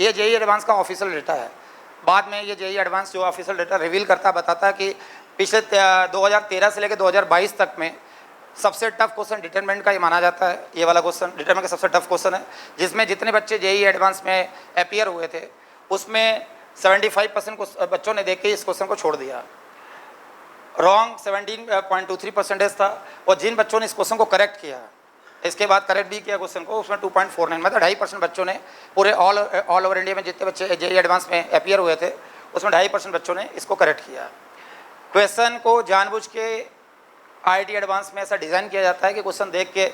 ये JEE advance का official data है। बाद में ये जेईई एडवांस जो ऑफिशियल डेटा रिवील करता बताता है कि पिछले 2013 से लेकर 2022 तक में सबसे टफ क्वेश्चन डिटरमिनेंट का ही माना जाता है। ये वाला क्वेश्चन डिटरमिनेंट का सबसे टफ क्वेश्चन है, जिसमें जितने बच्चे जेईई एडवांस में अपीयर हुए थे उसमें 75% बच्चों ने देख के इस क्वेश्चन को छोड़ दिया। रॉन्ग 17.23% था, और जिन बच्चों ने इस क्वेश्चन को करेक्ट किया, इसके बाद करेक्ट भी किया क्वेश्चन को, उसमें 2.49 मतलब 2.5% बच्चों ने पूरे ऑल ओवर इंडिया में जितने बच्चे जेईई एडवांस में अपीयर हुए थे उसमें 2.5% बच्चों ने इसको करेक्ट किया। क्वेश्चन को जानबूझ के आईआईटी एडवांस में ऐसा डिज़ाइन किया जाता है कि क्वेश्चन देख के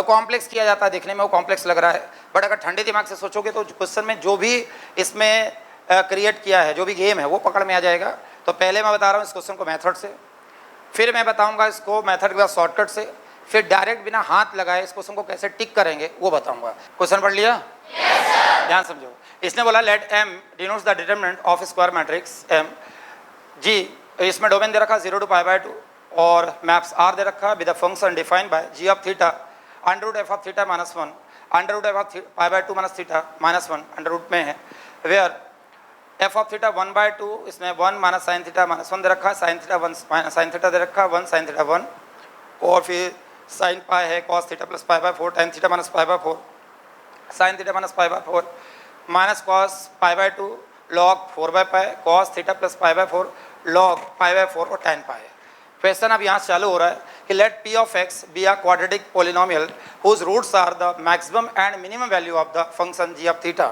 कॉम्प्लेक्स किया जाता है, देखने में वो कॉम्प्लेक्स लग रहा है, बट अगर ठंडे दिमाग से सोचोगे तो क्वेश्चन में जो भी इसमें क्रिएट किया है, जो भी गेम है, वो पकड़ में आ जाएगा। तो पहले मैं बता रहा हूँ इस क्वेश्चन को मेथड से, फिर मैं बताऊँगा इसको मेथड के बाद शॉर्टकट से, फिर डायरेक्ट बिना हाथ लगाए इस क्वेश्चन को कैसे टिक करेंगे वो बताऊँगा। क्वेश्चन पढ़ लिया? ध्यान समझो। इसने बोला let M denotes the determinant of square matrix M जी। इसमें डोमेन दे रखा 0 to π/2 और मैप्स आर दे रखा with the function defined by G of theta under root f of theta minus 1 under root f of π/2 minus theta minus 1 under root में है, where f of theta 1/2 इसमें 1 minus sine theta minus 1 दे रखा, sine theta 1 minus sine theta दे रखा, 1 sign theta 1, और फिर sine pi है cos theta plus π/4 time theta minus π/4 sine theta minus π/4 minus cos π/2 log 4/π cos theta plus π/4 log π/4 और tan पाई। Question अब यहाँ से चालू हो रहा है कि let p of x be a quadratic polynomial whose roots are the maximum and minimum value of the function g of theta.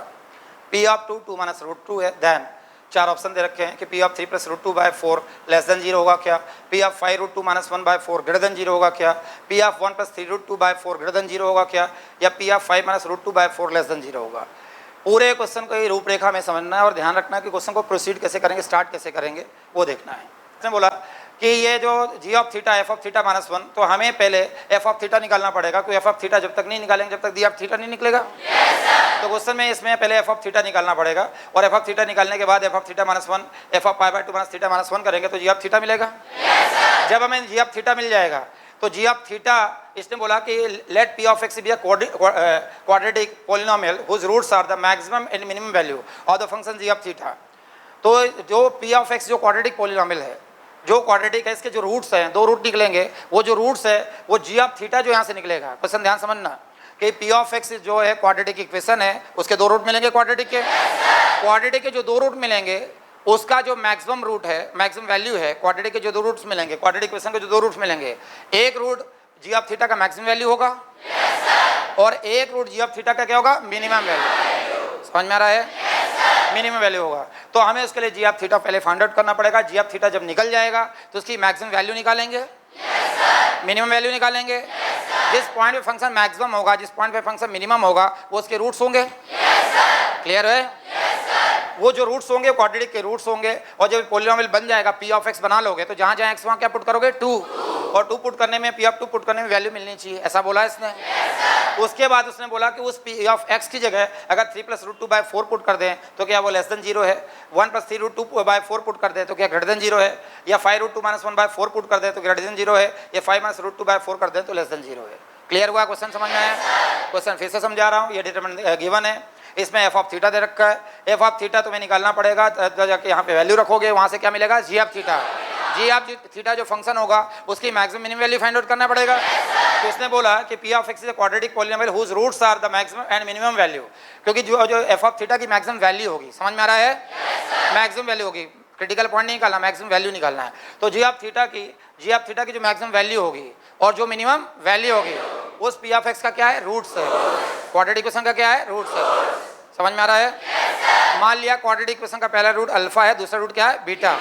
p of 2 minus root 2 है, देन 4 ऑप्शन दे रखे हैं कि p of 3 plus root 2/4 less than 0 होगा क्या, p of 5 root 2 minus 1/4 greater than 0 होगा क्या, p of 1 plus 3 root 2/4 greater than 0 होगा क्या, या p of 5 minus root 2/4 less than 0 होगा। पूरे क्वेश्चन को ये रूपरेखा में समझना है और ध्यान रखना है कि क्वेश्चन को प्रोसीड कैसे करेंगे, स्टार्ट कैसे करेंगे वो देखना है। इसने बोला कि ये जो g of theta f of theta minus 1, तो हमें पहले f ऑफ थीटा निकालना पड़ेगा, क्योंकि f ऑफ थीटा जब तक नहीं निकालेंगे जब तक g ऑफ थीटा नहीं निकलेगा। तो क्वेश्चन में इसमें पहले f ऑफ थीटा निकालना पड़ेगा, और f ऑफ थीटा निकालने के बाद f of theta minus 1 f of π/2 minus theta minus 1 करेंगे तो g ऑफ थीटा मिलेगा। जब हमें g ऑफ थीटा मिल जाएगा तो g ऑफ थीटा, इसने बोला कि let p of x be a quadratic polynomial whose roots are the maximum and minimum value of the function g of theta. तो जो p ऑफ x जो quadratic polynomial है, जो क्वाड्रेटिक है, इसके जो रूट्स हैं, 2 रूट निकलेंगे, वो जो रूट्स है वो g ऑफ थीटा जो यहाँ से निकलेगा। क्वेश्चन ध्यान समझना कि p ऑफ x जो है क्वाड्रेटिक इक्वेशन है, उसके 2 रूट मिलेंगे क्वाड्रेटिक के। क्वाड्रेटिक के जो 2 रूट मिलेंगे उसका जो मैक्सिमम रूट है, मैक्सिमम वैल्यू है, क्वाड्रेटिक के जो 2 रूट्स मिलेंगे, क्वाड्रेटिक इक्वेशन के जो 2 रूट्स मिलेंगे, एक रूट g ऑफ थीटा का मैक्सिमम वैल्यू होगा और एक रूट g ऑफ थीटा का क्या होगा, मिनिमम वैल्यू। समझ में आ रहा है? मिनिमम वैल्यू होगा। तो हमें उसके लिए g ऑफ थीटा पहले फाइंड आउट करना पड़ेगा। g ऑफ थीटा जब निकल जाएगा तो उसकी मैक्सिमम वैल्यू निकालेंगे, मिनिमम वैल्यू निकालेंगे। जिस पॉइंट पे फंक्शन मैक्सिमम होगा, जिस पॉइंट पे फंक्शन मिनिमम होगा, वो उसके रूट्स होंगे। क्लियर है? वो जो रूट्स होंगे क्वाड्रेटिक के रूट्स होंगे, और जब पोलिनोमियल बन जाएगा p ऑफ x बना लोगे तो जहाँ जहाँ x वहाँ क्या पुट करोगे, 2, और 2 पुट करने में p ऑफ 2 पुट करने में वैल्यू मिलनी चाहिए, ऐसा बोला इसने। उसके बाद उसने बोला कि उस p ऑफ x की जगह अगर 3 प्लस रूट 2/4 पुट कर दें तो क्या वो लेस देन 0 है, 1 प्लस 3 रूट 2/4 पुट कर दें तो क्या ग्रेटर देन 0 है, या 5 रूट 2 माइनस 1/4 पुट कर दें तो ग्रेटर देन 0 है, या 5 माइनस रूट 2/4 कर दें तो लेस देन 0 है। क्लियर हुआ? क्वेश्चन समझ में आया? क्वेश्चन फिर से समझा रहा हूँ। ये डिटरमिनेंट गिवन है, इसमें f ऑफ थीटा दे रखा है। f ऑफ थीटा तुम्हें निकालना पड़ेगा, तो जाके यहाँ पे वैल्यू रखोगे, वहाँ से क्या मिलेगा, g of theta. g of theta जो फंक्शन होगा उसकी maximum minimum value find out करना पड़ेगा। तो इसने बोला कि p of x is a quadratic polynomial whose roots are the maximum and minimum value, क्योंकि जो f ऑफ थीटा की मैक्सिमम वैल्यू होगी, समझ में आ रहा है, मैक्सिमम वैल्यू होगी, क्रिटिकल पॉइंट नहीं निकालना, मैक्सिमम वैल्यू निकालना है। तो g ऑफ थीटा की जो मैक्सिमम वैल्यू होगी और जो मिनिमम वैल्यू होगी उस p ऑफ x का क्या है, रूट्स है। क्वाड्रेटिक इक्वेशन का क्या है, रूट्स है। समझ में आ रहा है? मान लिया क्वाड्रेटिक इक्वेशन का पहला रूट अल्फा है, दूसरा रूट क्या है, बीटा।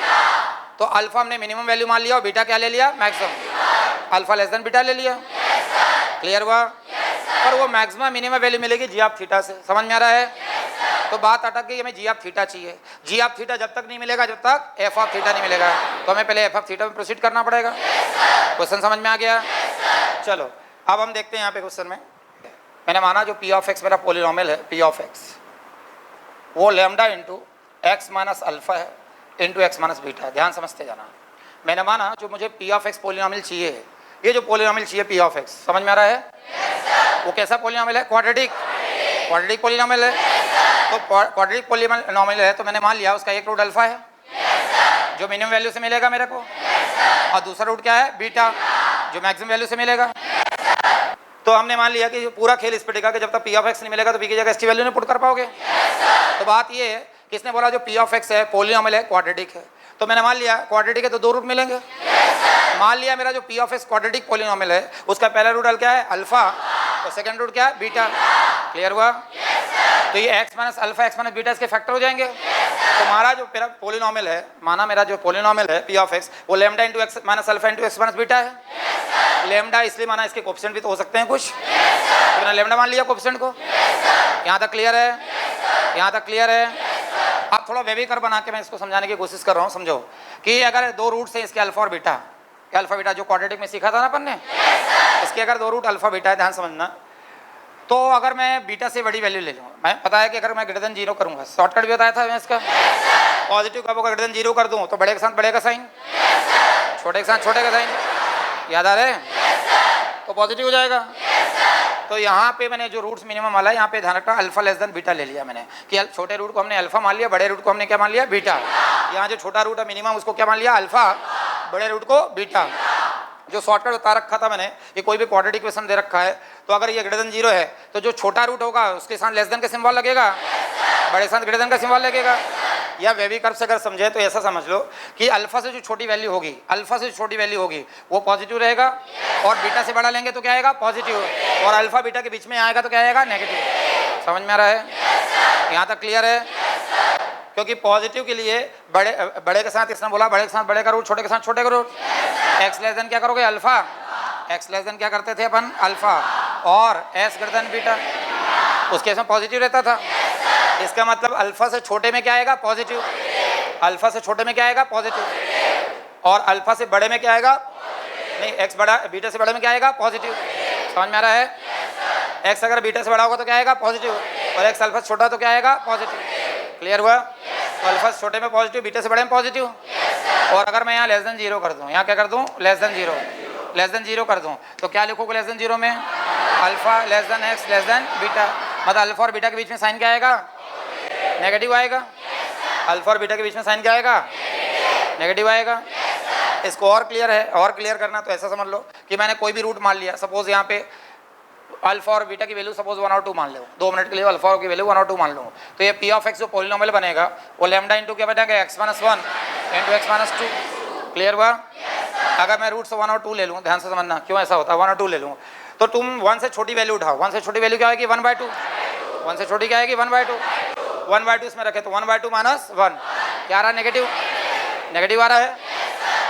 तो अल्फा हमने मिनिमम वैल्यू मान लिया और बीटा क्या ले लिया, maximum. Alpha less than beta ले लिया। क्लियर हुआ? पर वो मैक्सिमम मिनिमम वैल्यू मिलेगी g ऑफ थीटा से। समझ में आ रहा है? तो बात अटक गई, हमें g ऑफ थीटा चाहिए। g ऑफ थीटा जब तक नहीं मिलेगा जब तक f ऑफ थीटा नहीं मिलेगा, तो हमें पहले f ऑफ थीटा में प्रोसीड करना पड़ेगा। क्वेश्चन समझ में आ गया? चलो अब हम देखते हैं यहाँ पे क्वेश्चन में। मैंने माना जो p ऑफ x मेरा पोलिनोमियल है, p ऑफ x वो lambda into x minus alpha है इंटू एक्स माइनस बीटा। ध्यान समझते जाना। मैंने माना जो मुझे p ऑफ x पोलिनोमियल चाहिए, ये जो पोलिनोमियल चाहिए p ऑफ x, समझ में आ रहा है? वो कैसा पोलिनोमियल है, क्वाड्रेटिक पोलिनोमियल है। तो क्वाड्रेटिक पॉलीनोमियल है तो मैंने मान लिया उसका एक रूट अल्फा है जो मिनिमम वैल्यू से मिलेगा मेरे को, और दूसरा रूट क्या है बीटा जो मैक्सिमम वैल्यू से मिलेगा। तो हमने मान लिया कि पूरा खेल इस पे टिका कि जब तक पी ऑफ एक्स नहीं मिलेगा तो पी की जगह एस की वैल्यू नहीं पुट कर पाओगे। तो बात ये है किसने बोला जो पी ऑफ एक्स है पॉलीनोमियल है क्वाड्रेटिक है, तो मैंने मान लिया क्वाड्रेटिक है तो दो रूट मिलेंगे। मान लिया मेरा जो P of x quadratic polynomial है उसका पहला रूट क्या है अल्फा और सेकंड रूट क्या है बीटा। क्लियर हुआ? तो ये x minus alpha x minus beta इसके फैक्टर हो जाएंगे। तो हमारा जो मेरा पॉलीनोमियल है, माना मेरा जो पॉलीनोमियल है पी ऑफ एक्स वो lambda into x minus alpha into x minus beta है। लैम्डा इसलिए माना इसके कोएफिशिएंट भी तो हो सकते हैं कुछ, तो मैंने लैम्डा मान लिया कोएफिशिएंट को। यहाँ तक क्लियर है? यहाँ तक क्लियर है? अब थोड़ा वेवी कर बना के मैं इसको समझाने की कोशिश कर रहा हूँ। समझो कि अगर दो रूट्स हैं इसके अल्फा और बीटा, अल्फा बीटा जो क्वाड्रेटिक में सीखा था ना अपन ने, इसके अगर दो रूट अल्फा बीटा है, ध्यान समझना। तो अगर मैं बीटा से बड़ी वैल्यू ले लूँ, मैं पता है कि अगर मैं ग्रेटर देन जीरो करूँगा, शॉर्टकट भी बताया था मैं इसका, पॉजिटिव का ग्रेटर देन जीरो कर दूँ तो बड़े के साथ बड़े का साइन, छोटे के साथ छोटे का साइन, याद आ रहा है? तो पॉजिटिव हो जाएगा। तो यहाँ पे मैंने जो रूट्स मिनिमम वाला है यहाँ पे ध्यान रखना अल्फा लेस देन बीटा ले लिया मैंने, कि छोटे रूट को हमने अल्फा मान लिया, बड़े रूट को हमने क्या मान लिया बीटा। यहाँ जो छोटा रूट है मिनिमम उसको क्या मान लिया अल्फा, बड़े रूट को बीटा। जो शॉर्टकट बता रखा था मैंने कि कोई भी क्वाड्रेटिक इक्वेशन दे रखा है तो अगर ये ग्रेटर देन जीरो है तो जो छोटा रूट होगा उसके साथ लेस देन का सिंबल लगेगा, बड़े साथ ग्रेटर देन का सिंबल लगेगा। या वेवी कर्व से अगर समझे तो ऐसा समझ लो कि अल्फा से जो छोटी वैल्यू होगी, अल्फा से जो छोटी वैल्यू होगी वो पॉजिटिव रहेगा, और बीटा से बड़ा लेंगे तो क्या आएगा पॉजिटिव, और अल्फा बीटा के बीच में आएगा तो क्या आएगा नेगेटिव। समझ में आ रहा है? यहाँ तक क्लियर है? क्योंकि पॉजिटिव के लिए बड़े के साथ इसने बोला बड़े के साथ बड़े का रूट, छोटे के साथ छोटे का रूट। एक्स लेस देन क्या करोगे अल्फा, एक्स लेस देन क्या करते थे अपन अल्फा, और एस ग्रेटर देन बीटा, उस केस में पॉजिटिव रहता था। इसका मतलब अल्फा से छोटे में क्या आएगा पॉजिटिव, अल्फा से छोटे में क्या आएगा पॉजिटिव, और अल्फा से बड़े में क्या आएगा, नहीं एक्स बड़ा बीटा से बड़े में क्या आएगा पॉजिटिव। समझ में आ रहा है? एक्स अगर बीटा से बड़ा होगा तो क्या आएगा पॉजिटिव, और एक्स अल्फा से छोटा तो क्या आएगा पॉजिटिव। क्लियर हुआ? अल्फा से छोटे में पॉजिटिव, बीटा से बड़े में पॉजिटिव। और अगर मैं यहाँ लेस देन जीरो कर दूँ, यहाँ क्या कर दूँ less than zero, less than zero कर दूँ तो क्या लिखोगे लेस देन जीरो में alpha less than x less than beta, मतलब अल्फा और बीटा के बीच में साइन क्या आएगा नेगेटिव आएगा। अल्फा और बीटा के बीच में साइन क्या आएगा नेगेटिव आएगा। इसको और क्लियर है, और क्लियर करना तो ऐसा समझ लो कि मैंने कोई भी रूट मान लिया, सपोज यहाँ पे अल्फा और बीटा की वैल्यू सपोज 1 और 2 मान लो, 2 मिनट के लिए अल्फा की वैल्यू 1 और 2 मान लो, तो ये पी ऑफ एक्स जो पॉलिनोमियल बनेगा वो लैम्डा इंटू क्या बनेगा x minus 1 into x minus 2। Clear हुआ? अगर मैं रूट से 1 और 2 ले लूँ, ध्यान से समझना क्यों ऐसा होता है, 1 और 2 ले लूँ तो तुम 1 से छोटी वैल्यू उठाओ, 1 से छोटी वैल्यू क्या आएगी 1/2, 1 से छोटी क्या आएगी 1/2, 1/2 इसमें रखे तो 1/2 माइनस 1 क्या आ रहा है नेगेटिव, नेगेटिव आ रहा है,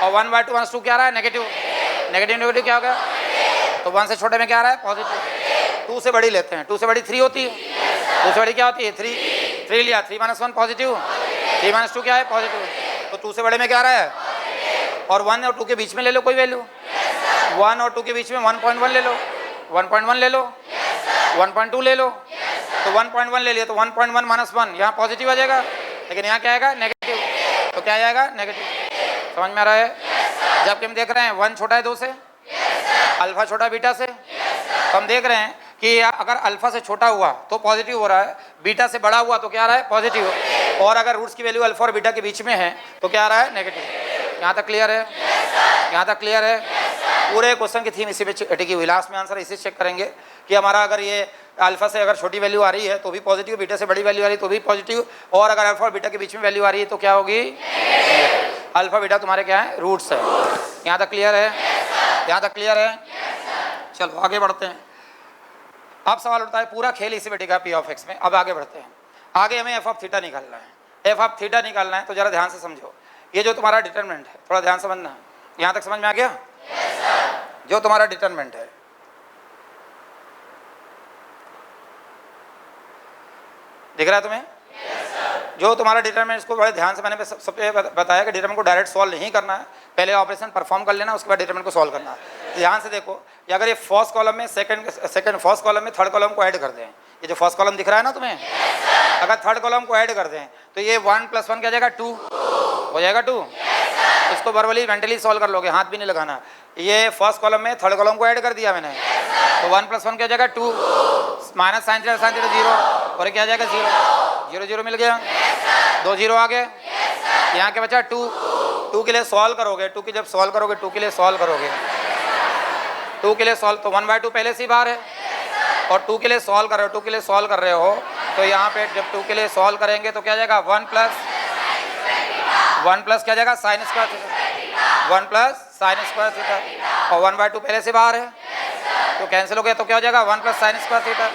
और 1/2 माइनस 2 क्या आ रहा है नेगेटिव, नेगेटिव नेगेटिव क्या हो गया, तो 1 से छोटे में क्या आ रहा है पॉजिटिव। 2 से बड़ी लेते हैं, 2 से बड़ी 3 होती है, 2 से बड़ी क्या होती है 3 लिया, 3 माइनस 1 पॉजिटिव, 3 माइनस 2 क्या है पॉजिटिव, तो 2 से बड़े में क्या आ रहा है, और 1 और 2 के बीच में ले लो कोई वैल्यू, 1 और 2 के बीच में 1.1 ले लो, 1.1 ले लो, 1.2 ले लो, तो 1.1 ले लिया तो 1.1 माइनस 1 यहाँ पॉजिटिव आ जाएगा, लेकिन यहाँ क्या आएगा नेगेटिव, तो क्या आएगा नेगेटिव। समझ में आ रहा है? जबकि हम देख रहे हैं 1 छोटा है 2 से, अल्फा छोटा बीटा से, तो हम देख रहे हैं कि अगर अल्फा से छोटा हुआ तो पॉजिटिव हो रहा है, बीटा से बड़ा हुआ तो क्या आ रहा है पॉजिटिव, और अगर रूट्स की वैल्यू अल्फा और बीटा के बीच में है तो क्या आ रहा है नेगेटिव। यहाँ तक क्लियर है? यहाँ तक क्लियर है? पूरे क्वेश्चन की थीम इसी पे टिकी हुई, लास्ट में आंसर इसी चेक करेंगे कि हमारा अगर ये अल्फा से अगर छोटी वैल्यू आ रही है तो भी पॉजिटिव, बीटा से बड़ी वैल्यू आ रही है तो भी पॉजिटिव, और अगर अल्फा और बीटा के बीच में वैल्यू आ रही है तो क्या होगी, अल्फा बीटा तुम्हारे क्या है रूट्स है। यहाँ तक क्लियर है? यहाँ तक क्लियर है? चलो आगे बढ़ते हैं। अब सवाल उठता है पूरा खेल इसी पे टिका पी ऑफ एक्स में। अब आगे बढ़ते हैं, आगे हमें एफ ऑफ थीटा निकालना है, एफ ऑफ थीटा निकालना है तो जरा ध्यान से समझो, ये जो तुम्हारा डिटरमिनेंट है थोड़ा ध्यान समझना। यहाँ तक समझ में आ गया? जो तुम्हारा डिटरमिनेंट है दिख रहा है तुम्हें? जो तुम्हारा डिटरमिनेंट, इसको बड़े ध्यान से मैंने सबसे बताया कि डिटरमिनेंट को डायरेक्ट सॉल्व नहीं करना है, पहले ऑपरेशन परफॉर्म कर लेना, उसके बाद डिटरमिनेंट को सॉल्व करना है। ध्यान से देखो, ये अगर ये फर्स्ट कॉलम में सेकंड फर्स्ट कॉलम में थर्ड कॉलम को ऐड कर दें, ये जो फर्स्ट कॉलम दिख रहा है ना तुम्हें, अगर थर्ड कॉलम को ऐड कर दें तो ये 1 + 1 क्या हो जाएगा 2 हो जाएगा 2। इसको वर्बली मेंटली सॉल्व कर लोगे, हाथ भी नहीं लगाना। ये फर्स्ट कॉलम में थर्ड कॉलम को ऐड कर दिया मैंने तो 1 + 1 क्या हो जाएगा 2, माइनस साइन थीटा 0, और क्या आ जाएगा 0। 0 0 मिल गया, 2 0 आ गए। यहाँ के बचा 2, 2 के लिए सॉल्व करोगे, 2 की जब सॉल्व करोगे, 2 के लिए सॉल्व करोगे, 2 के लिए सॉल्व तो 1/2 पहले से ही बाहर है, और 2 के लिए सॉल्व कर रहे हो, 2 के लिए सॉल्व कर रहे हो, तो यहाँ पे जब 2 के लिए सॉल्व करेंगे तो क्या जाएगा 1 प्लस क्या जाएगा sine square theta, 1 plus sine square theta, और 1/2 पहले से बाहर है तो कैंसिल हो गया, तो क्या हो जाएगा 1 प्लस साइन स्क्वायर थीटा।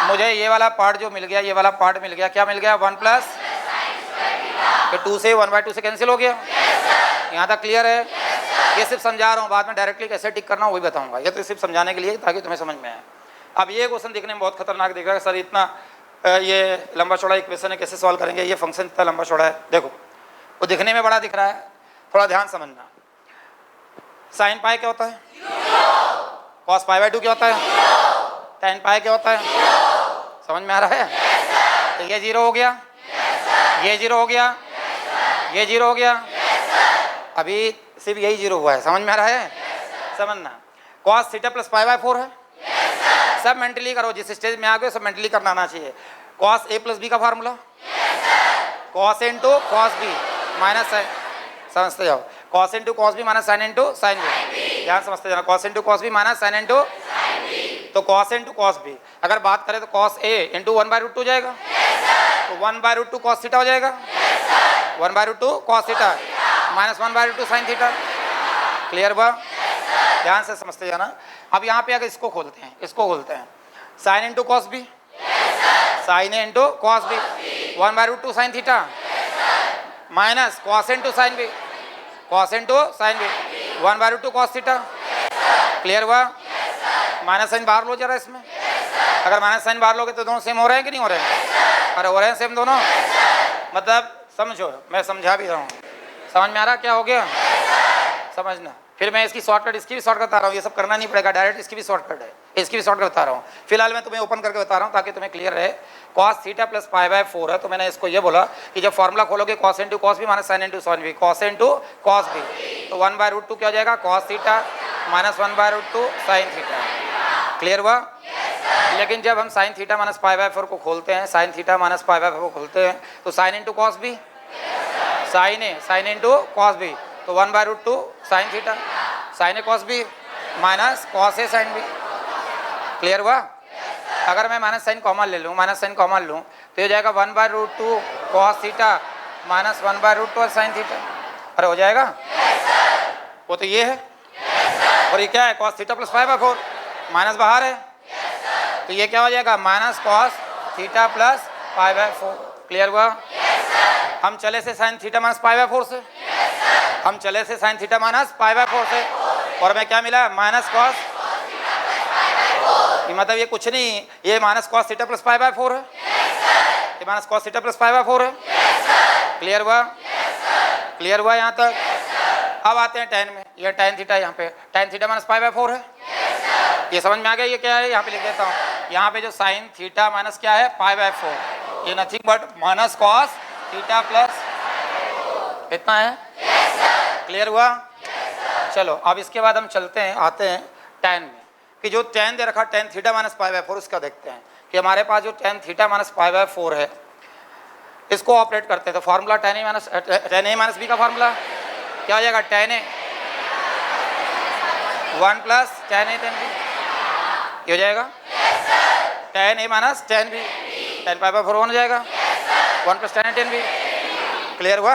मुझे ये वाला पार्ट जो मिल गया, ये वाला पार्ट मिल गया, क्या मिल गया 1 प्लस, तो 2 से 1/2 से कैंसिल हो गया। यहाँ तक क्लियर है? ये सिर्फ समझा रहा हूँ, बाद में डायरेक्टली कैसे टिक करना वही बताऊंगा, ये तो सिर्फ समझाने के लिए ताकि तुम्हें समझ में आए। अब ये क्वेश्चन दिखने में बहुत खतरनाक दिख रहा है, सर इतना ये लंबा चौड़ा इक्वेशन है, कैसे सॉल्व करेंगे, ये फंक्शन इतना लंबा चौड़ा है। देखो वो दिखने में बड़ा दिख रहा है, थोड़ा ध्यान समझना। साइन पाई क्या होता है, कॉस पाई/2 क्या होता है, tan पाई क्या होता है, समझ में आ रहा है? तो ये 0 हो गया, ये 0 हो गया, ये 0 हो गया, अभी सिर्फ यही 0 हुआ है, समझ में आ रहा है? समझना, cos थीटा प्लस पाई/4 है, सब मेंटली करो, जिस स्टेज में आ गए सब मेंटली करना आना चाहिए। cos a प्लस बी का formula, cos into cos b minus है, समझते जाओ, cos into cos b minus sine into sign b, ध्यान समझते जाना, cos into cos b minus sine into, तो cos इंटू cos b अगर बात करें तो cos a इंटू 1/√2 हो जाएगा, तो 1/√2 cos थीटा हो जाएगा, 1/√2 cos theta minus 1/√2 sine theta. Clear हुआ? ध्यान से समझते जाना। अब यहाँ पे अगर इसको खोलते हैं, इसको खोलते हैं, sine into cos B, sine A into cos B, 1/√2 sine theta minus cos into sine B, cos into sine B, 1/√2 cos theta. Clear हुआ? माइनस साइन बाहर लो जरा इसमें, अगर माइनस साइन बाहर लोगे तो दोनों सेम हो रहे हैं कि नहीं हो रहे हैं? अरे हो रहे हैं सेम दोनों, मतलब समझो, मैं समझा भी रहा हूँ, समझ में आ रहा क्या हो गया? समझना। फिर मैं इसकी शॉर्टकट, इसकी भी शॉर्टकट बता रहा हूँ, ये सब करना नहीं पड़ेगा, डायरेक्ट इसकी भी शॉर्टकट है, इसकी भी शॉर्टकट बता रहा हूँ। फिलहाल मैं तुम्हें ओपन करके बता रहा हूँ ताकि तुम्हें क्लियर रहे। cos थीटा प्लस पाई/4 है, तो मैंने इसको ये बोला कि जब फॉर्मूला खोलोगे cos into cos B minus sine into sine B, cos into cos B, तो 1/√2 क्या हो जाएगा cos theta minus 1/√2 sine theta. Clear हुआ? लेकिन जब हम साइन थीटा माइनस पाई/4 को खोलते हैं, साइन थीटा माइनस पाई/4 को खोलते हैं, तो sine into cos B, sine A sine into cos B, तो 1/√2 sine theta, sine A cos B minus cos A sine B. Clear हुआ? अगर मैं माइनस साइन कॉमन ले लूँ, माइनस साइन कॉमन लूँ, तो ये जाएगा 1/√2 cos theta minus 1/√2 sine theta. अरे हो जाएगा? वो तो ये है, और ये क्या है cos थीटा प्लस पाई/4, माइनस बाहर है, तो ये क्या हो जाएगा माइनस cos थीटा प्लस पाई/4। क्लियर हुआ? हम चले से साइन थीटा माइनस पाई/4 से, हम चले से साइन थीटा माइनस पाई/4 से, और हमें क्या मिला माइनस कॉस, मतलब ये कुछ नहीं, ये माइनस कॉस थीटा प्लस पाई/4 है, ये माइनस कॉस थीटा प्लस पाई/4 है। क्लियर हुआ? क्लियर हुआ यहाँ तक? अब आते हैं tan में, ये tan थीटा, यहाँ पे tan थीटा माइनस पाई/4 है, ये समझ में आ गया ये क्या है? यहाँ पे लिख देता हूँ, यहाँ पे जो साइन थीटा माइनस क्या है पाई/4, ये nothing but minus cos theta plus, इतना है। क्लियर हुआ? चलो अब इसके बाद हम चलते हैं, आते हैं tan में, कि जो tan दे रखा tan थीटा माइनस पाई/4, उसका देखते हैं कि हमारे पास जो tan थीटा माइनस पाई/4 है, इसको ऑपरेट करते हैं, तो formula tan a minus B का फार्मूला क्या हो जाएगा, tan a 1 plus tan a tan b, ये हो जाएगा tan a minus tan b, tan पाई/4 हो जाएगा 1 plus tan a tan b। Clear हुआ?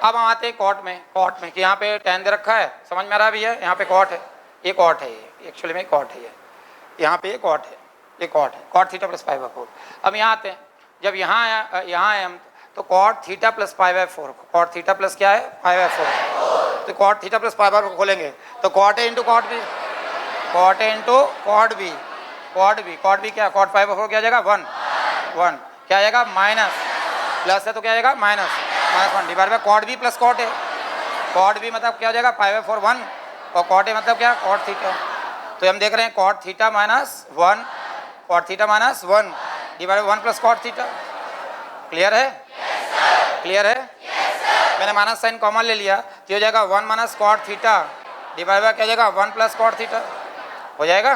अब हम आते हैं कॉट में, कॉट में कि यहाँ पे tan दे रखा है, समझ में आ रहा भी है, यहाँ पे कॉट है, ये कॉट है, ये एक्चुअली में कॉट है, ये यहाँ पे कॉट है, ये कॉट है, कॉट थीटा प्लस पाई/4। अब यहाँ आते हैं, जब यहाँ आए हम, तो कॉट थीटा प्लस पाई/4, कॉट थीटा प्लस क्या है पाई/4, तो कॉट थीटा प्लस पाई/4 को खोलेंगे तो cot A into cot B, cot A into cot B, cot B, cot B क्या, कॉट पाई/4 क्या आ जाएगा 1 क्या आ जाएगा माइनस, प्लस है तो क्या आ जाएगा minus 1 divide by cot B plus cot A, cot B मतलब क्या हो जाएगा पाई/4 1, और कॉट ए मतलब क्या कॉट थीटा, तो हम देख रहे हैं cot theta minus 1, cot theta minus 1 divide by 1 plus cot theta. Clear है? क्लियर है? मैंने माइनस साइन कॉमन ले लिया, तो हो जाएगा 1 minus cot theta divide by क्या जाएगा 1 प्लस कॉट थीटा। हो जाएगा?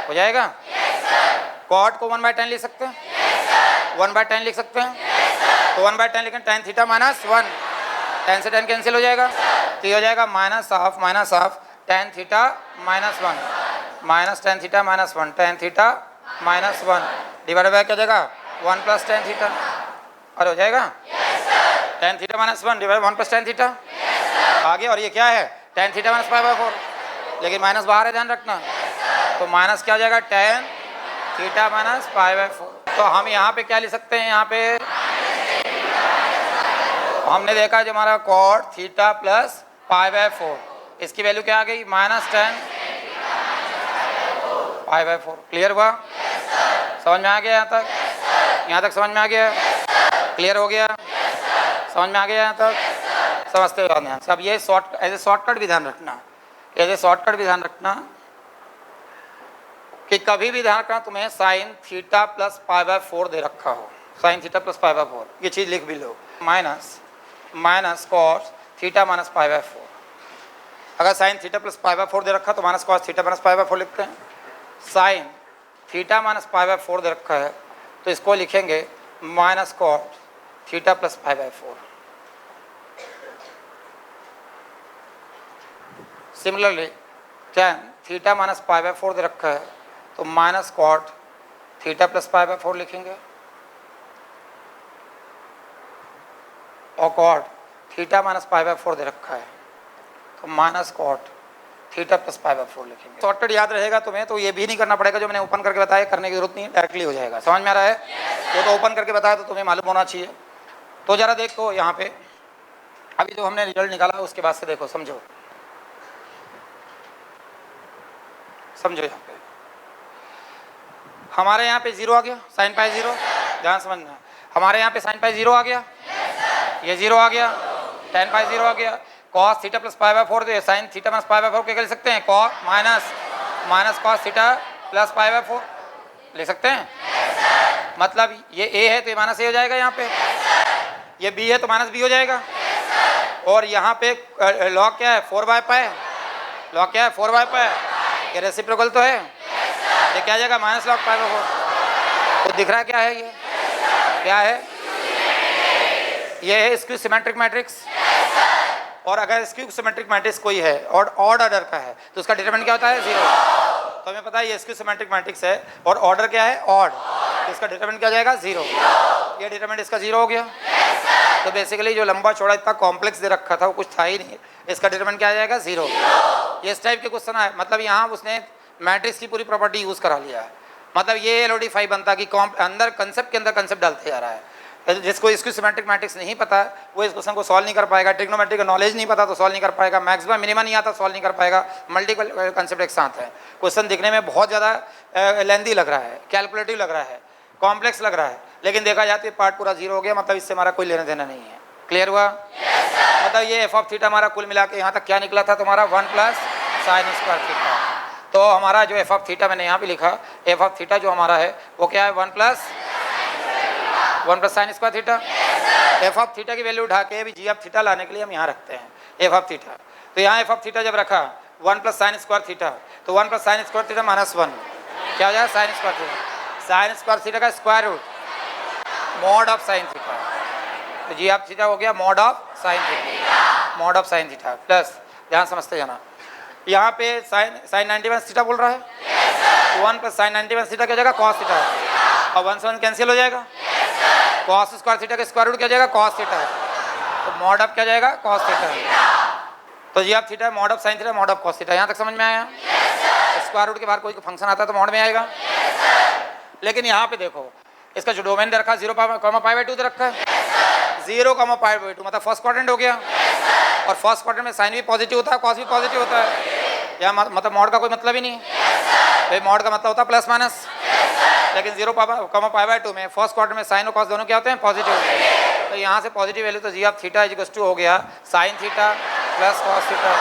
हो जाएगा? कॉट को 1/10 ले सकते हैं, 1/10 लिख सकते हैं। तो 1/10 लिखें, tan थीटा माइनस 1, 10 से 10 कैंसिल हो जाएगा, तो ये हो जाएगा minus half tan theta minus 1 minus tan theta minus 1 tan theta minus 1 divide by क्या जाएगा 1 प्लस tan थीटा, और हो जाएगा tan theta minus 1 divide 1 plus tan theta आगे। और ये क्या है tan थीटा माइनस π/4, लेकिन माइनस बाहर है, ध्यान रखना। तो माइनस क्या हो जाएगा tan थीटा माइनस π/4। तो हम यहाँ पे क्या लिख सकते हैं, यहाँ पे हमने देखा जो हमारा cot थीटा प्लस π/4, इसकी वैल्यू क्या आ गई माइनस tan π/4। क्लियर हुआ? समझ में आ गया? यहाँ तक समझ में आ गया? क्लियर हो गया? समझ में आ गया यहाँ तक? समझते हो ध्यान से। अब ये शॉर्टकट भी ध्यान रखना, कि कभी भी ध्यान रखना तुम्हें साइन थीटा प्लस π/4 दे रखा हो, साइन थीटा प्लस π/4, ये चीज़ लिख भी लो, माइनस कॉस थीटा माइनस π/4। अगर साइन थीटा प्लस π/4 दे रखा तो माइनस कॉस थीटा माइनस π/4 लिखते हैं। साइन थीटा माइनस π/4 दे रखा है तो इसको लिखेंगे minus cos theta plus π/4। Similarly tan theta minus π/4 दे रखा है तो माइनस कॉट थीटा प्लस π/4 लिखेंगे, और कॉट थीटा माइनस π/4 दे रखा है तो माइनस कॉट थीटा प्लस π/4 लिखेंगे। शॉर्टकट याद रहेगा तुम्हें, तो ये भी नहीं करना पड़ेगा, जो मैंने ओपन करके बताया करने की जरूरत नहीं है, डायरेक्टली हो जाएगा। समझ में आ रहा है? वो तो ओपन करके बताया तो तुम्हें मालूम होना चाहिए। तो ज़रा देखो यहाँ पे अभी जो हमने रिजल्ट निकाला उसके बाद से देखो, समझो यहाँ पे हमारे यहाँ पे 0 आ गया, साइन पाई 0, ध्यान समझना। हमारे यहाँ पे साइन पाई 0 आ गया, ये 0 आ गया, tan पाई 0 आ गया, कॉस थीटा प्लस π/4 तो साइन थीटा माइनस π/4 क्या लिख सकते हैं, cos minus cos theta plus π/4 ले सकते हैं। मतलब ये a है तो ये माइनस a हो जाएगा, यहाँ पे ये b है तो माइनस b हो जाएगा, और यहाँ पे लॉग क्या है 4/π, लॉग क्या है 4/π, ये रेसिप्रोकल तो है, ये क्या आ जाएगा माइनस लॉग π/4। तो दिख रहा है क्या है, ये क्या है, ये है स्क्यू सिमेट्रिक मैट्रिक्स। और अगर स्क्यू सिमेट्रिक मैट्रिक्स कोई है और ऑड ऑर्डर का है तो उसका डिटरमिनेंट क्या होता है 0। तो हमें पता है ये स्क्यू सिमेट्रिक मैट्रिक्स है और ऑर्डर क्या है ऑड, तो इसका डिटरमिनेंट क्या जाएगा 0। ये डिटरमिनेंट इसका 0 हो गया। तो बेसिकली जो लंबा चौड़ा इतना कॉम्प्लेक्स दे रखा था वो कुछ था ही नहीं, इसका डिटरमिनेंट क्या आ जाएगा 0। ये इस टाइप के क्वेश्चन है, मतलब यहाँ उसने मैट्रिक्स की पूरी प्रॉपर्टी यूज़ करा लिया है। मतलब ये LOD 5 बनता कि अंदर कंसेप्ट के अंदर कंसेप्ट डालते जा रहा है। जिसको इसकी सिमेट्रिक मैट्रिक्स नहीं पता वो इस क्वेश्चन को सॉल्व नहीं कर पाएगा, ट्रिग्नोमेट्री का नॉलेज नहीं पता तो सॉल्व नहीं कर पाएगा, मैक्सिमम मिनिमम नहीं आता सॉल्व नहीं कर पाएगा। मल्टीपल कंसेप्ट एक साथ है, क्वेश्चन दिखने में बहुत ज़्यादा लेंदी लग रहा है, कैलकुलेटिव लग रहा है, कॉम्प्लेक्स लग रहा है, लेकिन देखा जाए तो पार्ट पूरा 0 हो गया, मतलब इससे हमारा कोई लेना देना नहीं है। क्लियर हुआ? मतलब ये एफ ऑफ थीटा हमारा कुल मिला के यहाँ तक क्या निकला था तुम्हारा 1 प्लस साइन स्क्वायर थीटा। तो हमारा जो एफ ऑफ थीटा मैंने यहाँ पे लिखा, एफ ऑफ थीटा जो हमारा है वो क्या है 1 plus sine square theta. F of theta की वैल्यू उठा के अभी जी ऑफ थीटा लाने के लिए हम यहाँ रखते हैं एफ ऑफ थीटा। तो यहाँ एफ ऑफ थीटा जब रखा 1 प्लस साइन स्क्वायर थीटा, तो 1 plus sine square theta minus 1 क्या हो जाएगा sine square theta. Sine square theta का square root mod of sine theta, तो जी ऑफ थीटा हो गया mod of sine theta, mod of sine theta plus, ध्यान समझते जाना। यहाँ पे साइन 90 थीटा बोल रहा है, तो 1 प्लस साइन 90 थीटा क्या हो जाएगा कॉस थीटा, और 1 से 1 कैंसिल हो जाएगा, कॉस स्क्वायर थीटा का स्क्वायर रूट क्या जाएगा कॉस थीटा, तो मॉड ऑफ क्या जाएगा कॉस थीटा। तो G of theta mod of sine theta mod of cos theta. यहाँ तक समझ में आया? स्क्वायर रूट के बाहर कोई फंक्शन आता है तो मॉड में आएगा। लेकिन यहाँ पे देखो इसका जो डोमेन दे रखा है 0,π/2 दे रखा है, 0,π/2 मतलब फर्स्ट क्वाड्रेंट हो गया, और फर्स्ट क्वाड्रेंट में साइन भी पॉजिटिव होता है कॉस भी पॉजिटिव होता है, या मतलब मॉड का कोई मतलब ही नहीं है, मॉड का मतलब होता है प्लस माइनस। लेकिन 0,π/2 में फर्स्ट क्वाड्रेंट में साइन और कॉस दोनों क्या होते हैं पॉजिटिव, तो यहाँ से पॉजिटिव वैल्यू तो G of theta equals to हो गया sign theta plus cos theta,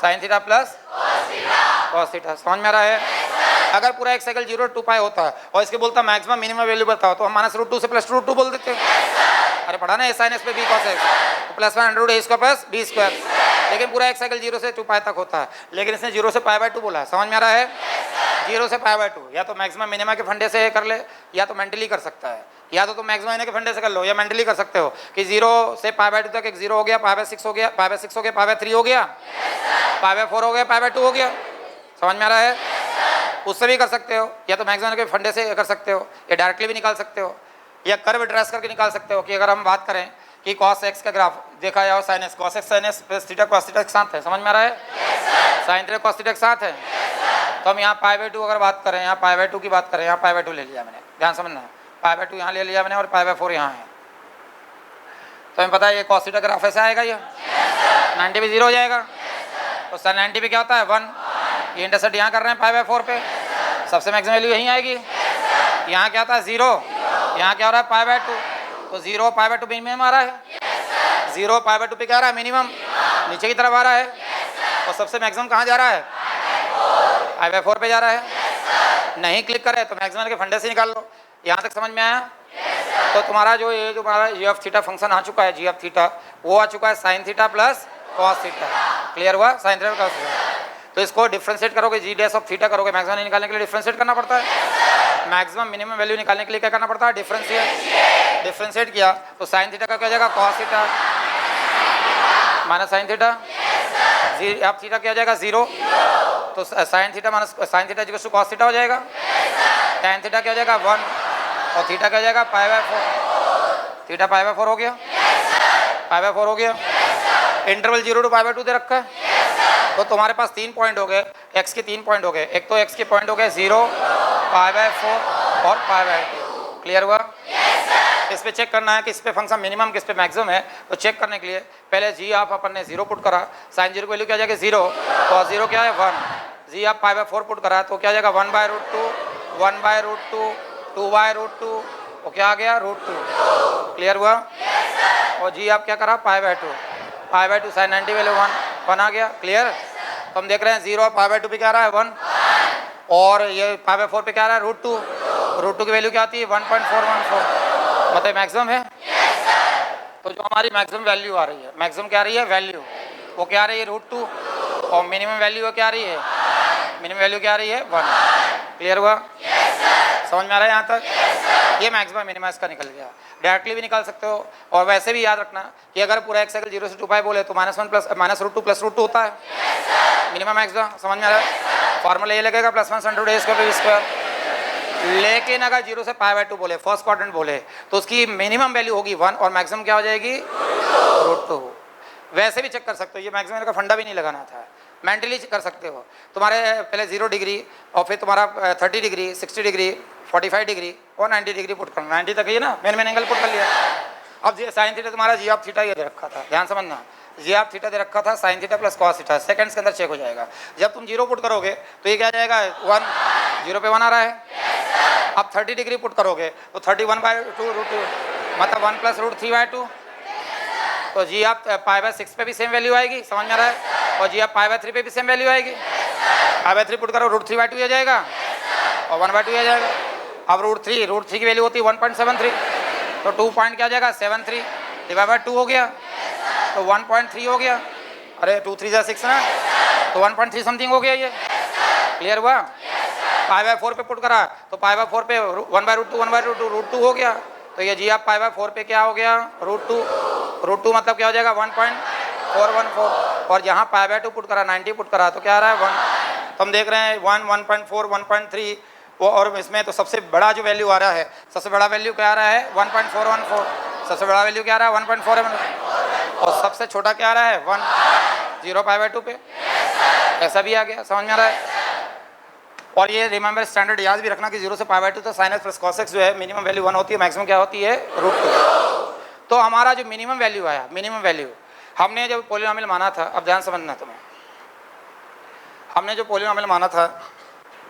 sign theta plus cos theta. समझ में आ रहा है? अगर पूरा एक साइकिल 0 to 2π होता है और इसके बोलता मैक्सिमम मिनिमम वैल्यू बताओ तो हम -√2 से +√2 बोल देते हैं। अरे पढ़ा ना ए साइन एक्स पे बी कॉस एक्स, तो +1√a² प्लस b²। लेकिन पूरा एक साइकिल 0 से 2π तक होता है, लेकिन इसने 0 से π/2 बोला है। समझ में आ रहा है? 0 से π/2 या तो मैक्सिमम मिनिमा के फंडे से कर ले, या तो मेंटली कर सकता है, या तो तुम मैक्सिमम के फंडे से कर लो या मेंटली कर सकते हो कि 0 से π/2 तक एक 0 हो गया, π/6 हो गया, π/6 हो गया, π/3 हो गया, π/4 हो गया, π/2 हो गया। समझ में आ रहा है? उससे भी कर सकते हो, या तो मैक्सिमम के फंडे से कर सकते हो, या डायरेक्टली भी निकाल सकते हो, या कर्व ट्रेस करके निकाल सकते हो कि अगर हम बात करें कि cos x का ग्राफ देखा जाओ sin x, cos x sin x plus theta cos theta के साथ है। समझ में आ रहा है? sin थीटा cos थीटा के साथ है। तो हम यहाँ π/2 अगर बात करें, यहाँ π/2 की बात करें, यहाँ π/2 ले लिया मैंने, ध्यान समझना, π/2 यहाँ ले लिया मैंने और π/4 यहाँ है। तो हमें पता है ये cos थीटा ग्राफ ऐसा आएगा, ये 90 पे 0 हो जाएगा। तो sin 90 पे क्या होता है 1, ये इंटरसेप्ट यहाँ कर रहे हैं π/4 पे, सबसे मैक्सिमम वैल्यू यहीं आएगी। यहाँ क्या होता है 0, यहाँ क्या हो रहा है π/2, तो 0 π/2 मिनिमम आ रहा है, 0 π/2 पे क्या आ रहा है मिनिमम, नीचे की तरफ आ रहा है, और सबसे मैक्सिमम कहाँ जा रहा है π/4 पे जा रहा है। नहीं क्लिक करे तो मैक्सिमम के फंडे से निकाल लो। यहाँ तक समझ में आया? तो तुम्हारा जो ये जो हमारा जी ऑफ थीटा फंक्शन आ चुका है, जी ऑफ थीटा वो आ चुका है sin theta plus cos theta. Clear हुआ? sin theta cos theta. तो इसको डिफ्रेंशिएट करोगे, जी डैश ऑफ थीटा करोगे, मैक्सिमम निकालने के लिए डिफ्रेंशिएट करना पड़ता है, मैक्सिमम मिनिमम वैल्यू निकालने के लिए क्या करना पड़ता है डिफ्रेंशिएट किया तो sin थीटा का क्या हो जाएगा cos theta minus sin theta, G of theta क्या हो जाएगा 0, तो sin theta minus sin theta equal to cos theta हो जाएगा, tan थीटा क्या हो जाएगा 1 और थीटा क्या हो जाएगा π/4, थीटा π/4 हो गया, π/4 हो गया। इंटरवल 0 to π/2 दे रखा है, तो तुम्हारे पास 3 पॉइंट हो गए, x के 3 पॉइंट हो गए, एक तो x के पॉइंट हो गए 0, π/4 और π/2। क्लियर हुआ? इस पे चेक करना है कि इस पे फंक्शन मिनिमम किस पे मैक्सिमम है, तो चेक करने के लिए पहले जी आप अपन ने 0 पुट करा, sin 0 की वैल्यू क्या जाएगा 0, cos 0 क्या है 1, जी आप π/4 पुट करा तो क्या जाएगा 1/√2, 1/√2, 2/√2, वो क्या आ गया √2। क्लियर हुआ? और जी आप क्या करा π/2 sin 90 वैल्यू 1 आ गया। क्लियर? तो हम देख रहे हैं 0 और π/2 पे क्या आ रहा है 1, और ये π/4 पे क्या आ रहा है √2 की वैल्यू क्या आती है 1.414, मतलब मैक्सिमम है। तो जो हमारी मैक्सिमम वैल्यू आ रही है, मैक्सिमम क्या आ रही है वैल्यू, वो क्या आ रही है √2, और मिनिमम वैल्यू क्या आ रही है, मिनिमम वैल्यू क्या आ रही है 1। क्लियर हुआ? समझ में आ रहा है यहाँ तक? ये मैक्सिमम मिनिमम इसका निकल गया। डायरेक्टली भी निकाल सकते हो, और वैसे भी याद रखना कि अगर पूरा एक्स साइकिल 0 से 2π बोले तो -1 प्लस -√2 प्लस √2 होता है मिनिमम मैक्सिमम। समझ में आ रहा है? फॉर्मूला ये लगेगा +1/√a², लेकिन अगर 0 से π/2 बोले, फर्स्ट क्वाड्रेंट बोले, तो उसकी मिनिमम वैल्यू होगी 1 और मैक्सिमम क्या हो जाएगी √2। वैसे भी चेक कर सकते हो, ये मैक्सिमम का फंडा भी नहीं लगाना था, मेंटली कर सकते हो। तुम्हारे पहले 0 डिग्री और फिर तुम्हारा 30 डिग्री, 60 डिग्री, 45 डिग्री और 90 डिग्री पुट करना, 90 तक ही ना मेन एंगल पुट कर लिया। अब sin थीटा तुम्हारा जी ऑफ थीटा ये दे रखा था, ध्यान समझना, जी ऑफ थीटा दे रखा था sin theta plus cos theta, seconds के अंदर चेक हो जाएगा। जब तुम 0 पुट करोगे तो ये क्या जाएगा 1, 0 पे 1 आ रहा है। अब 30 डिग्री पुट करोगे तो 31/2 मतलब 1 प्लस √3/2, तो जी आप π/6 पे भी सेम वैल्यू आएगी। समझ में आ रहा है? और जी आप π/3 पे भी सेम वैल्यू आएगी। π/3 पुट करो √3/2 आ जाएगा और 1/2 आ जाएगा। अब √3 की वैल्यू होती है 1.73, तो 2 पॉइंट क्या आ जाएगा 73 /2 हो गया, तो 1.3 हो गया। अरे 2 3 6 ना, तो 1.3 समथिंग हो गया ये। क्लियर हुआ? π/4 पे पुट करा तो π/4 पे 1/√2 √2 हो गया, तो ये जी आप π/4 पे क्या हो गया √2 मतलब क्या हो जाएगा 1.414, और यहाँ π/2 पुट करा 90 पुट करा तो क्या आ रहा है 1। तो हम देख रहे हैं 1, 1.4, 1.3 वो, और इसमें तो सबसे बड़ा जो वैल्यू आ रहा है, सबसे बड़ा वैल्यू क्या आ रहा है 1.414, सबसे बड़ा वैल्यू क्या आ रहा है 1.4, और सबसे छोटा क्या आ रहा है 1, 0 π/2 पे, ऐसा भी आ गया। समझ में आ रहा है? और ये रिमेंबर स्टैंडर्ड याद भी रखना कि 0 से π/2 तो sin x plus cos x जो है मिनिमम वैल्यू 1 होती है, मैक्सिमम क्या होती है √2। तो हमारा जो मिनिमम वैल्यू आया, मिनिमम वैल्यू हमने जब पॉलिनोमियल माना था, अब ध्यान समझना तुम्हें, हमने जो पॉलिनोमियल माना था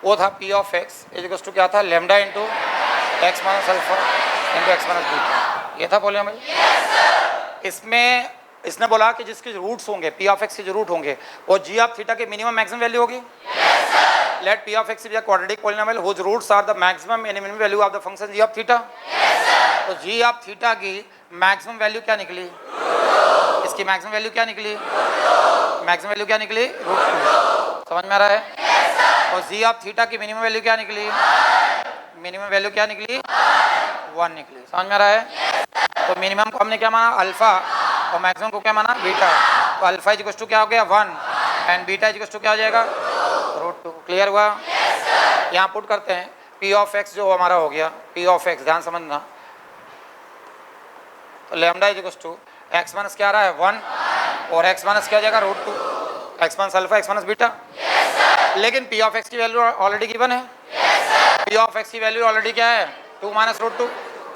वो था p of x equal to क्या था lambda into x minus alpha into x minus beta, ये था पॉलिनोमियल। इसमें इसने बोला कि जिसके रूट्स होंगे p ऑफ x के जो रूट होंगे वो g ऑफ थीटा के मिनिमम मैक्सिमम वैल्यू होगी। Let p of x be a quadratic polynomial whose roots are the maximum and minimum value of the function g of theta. तो g of theta की maximum value क्या निकली, इसकी maximum value क्या निकली, maximum value क्या निकली √2। समझ में आ रहा है? और जी ऑफ थीटा की मिनिमम वैल्यू क्या निकली, मिनिमम वैल्यू क्या निकली 1 निकली। समझ में आ रहा है? तो मिनिमम को हमने क्या माना? अल्फा, और मैक्सिमम को क्या माना? बीटा। तो अल्फा इज इक्वल टू क्या हो गया? 1 and beta is equal to क्या हो जाएगा? √2। क्लियर हुआ? यहाँ पुट करते हैं पी ऑफ एक्स जो हमारा हो गया, पी ऑफ एक्स, ध्यान समझना। तो lambda is equal to x minus क्या आ रहा है? 1 और एक्स माइनस क्या हो जाएगा? √2। X minus alpha, x minus beta. लेकिन पी ऑफ एक्स की वैल्यू ऑलरेडी गिवन है। पी ऑफ एक्स की वैल्यू ऑलरेडी क्या है? 2 माइनस √2।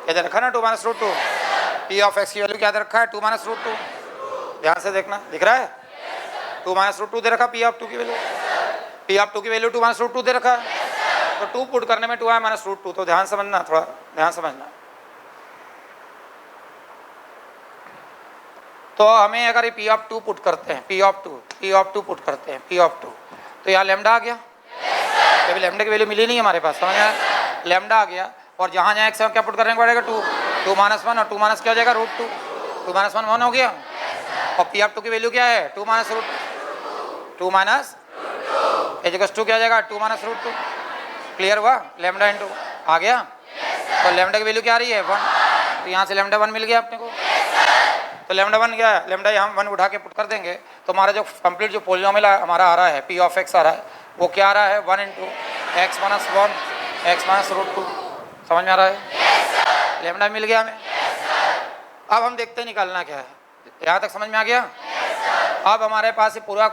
क्या रखा ना? 2 माइनस √2। पी ऑफ एक्स की वैल्यू क्या दे रखा है? 2 माइनस √2। ध्यान से देखना, दिख रहा है? 2 माइनस √2 दे रखा पी ऑफ 2 की वैल्यू। पी ऑफ 2 की वैल्यू 2 माइनस √2 दे रखा है। तो 2 पुट करने में 2 आया माइनस √2। तो ध्यान समझना, थोड़ा ध्यान समझना। तो हमें अगर ये पी ऑफ 2 पुट करते हैं, पी ऑफ 2 पुट करते हैं, पी ऑफ 2, तो यहाँ लैम्डा आ गया। अभी लैम्डा की वैल्यू मिली नहीं हमारे पास, समझ आया? लैम्डा आ गया और जहाँ जहाँ एक्स क्या पुट करने को पड़ेगा? 2 माइनस 1 और 2 माइनस क्या हो जाएगा? √2। 2 माइनस 1 1 हो गया और पी ऑफ 2 की वैल्यू क्या है? 2 माइनस √2 क्या हो जाएगा? 2 माइनस √2। क्लियर हुआ? लैम्डा इंटू आ गया। तो लैम्डा की वैल्यू क्या आ रही है? 1। तो यहाँ से लैम्डा 1 मिल गया अपने को। तो लैम्डा 1 क्या है? लैम्डा यहाँ 1 उठा के पुट कर देंगे तो हमारा जो कंप्लीट जो पॉलिनोमियल हमारा आ रहा है, पी ऑफ एक्स आ रहा है, वो क्या आ रहा है? 1 into x minus 1 x minus √2। समझ में आ रहा है? लैम्डा मिल गया हमें। अब हम देखते हैं निकालना क्या है। यहाँ तक समझ में आ गया? अब हमारे पास ये पूरा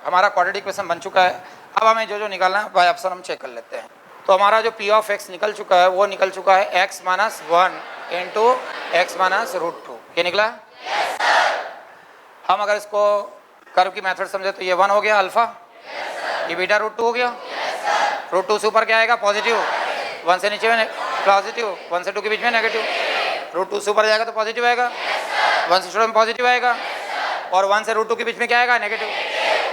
हमारा क्वाड्रेटिक इक्वेशन बन चुका है। अब हमें जो जो निकालना है बाय ऑप्शन हम चेक कर लेते हैं। तो हमारा जो पी ऑफ एक्स निकल चुका है वो निकल चुका है x minus 1 into x minus √2। ये निकला। हम अगर इसको कर्व की मेथड समझे तो ये 1 हो गया अल्फा, ये बीटा √2 हो गया। √2 से ऊपर क्या आएगा? पॉजिटिव। 1 से नीचे में पॉजिटिव, 1 से 2 के बीच में नेगेटिव। √2 से ऊपर जाएगा तो पॉजिटिव आएगा, 1 से छोटे में पॉजिटिव आएगा, और 1 से √2 के बीच में क्या आएगा? नेगेटिव।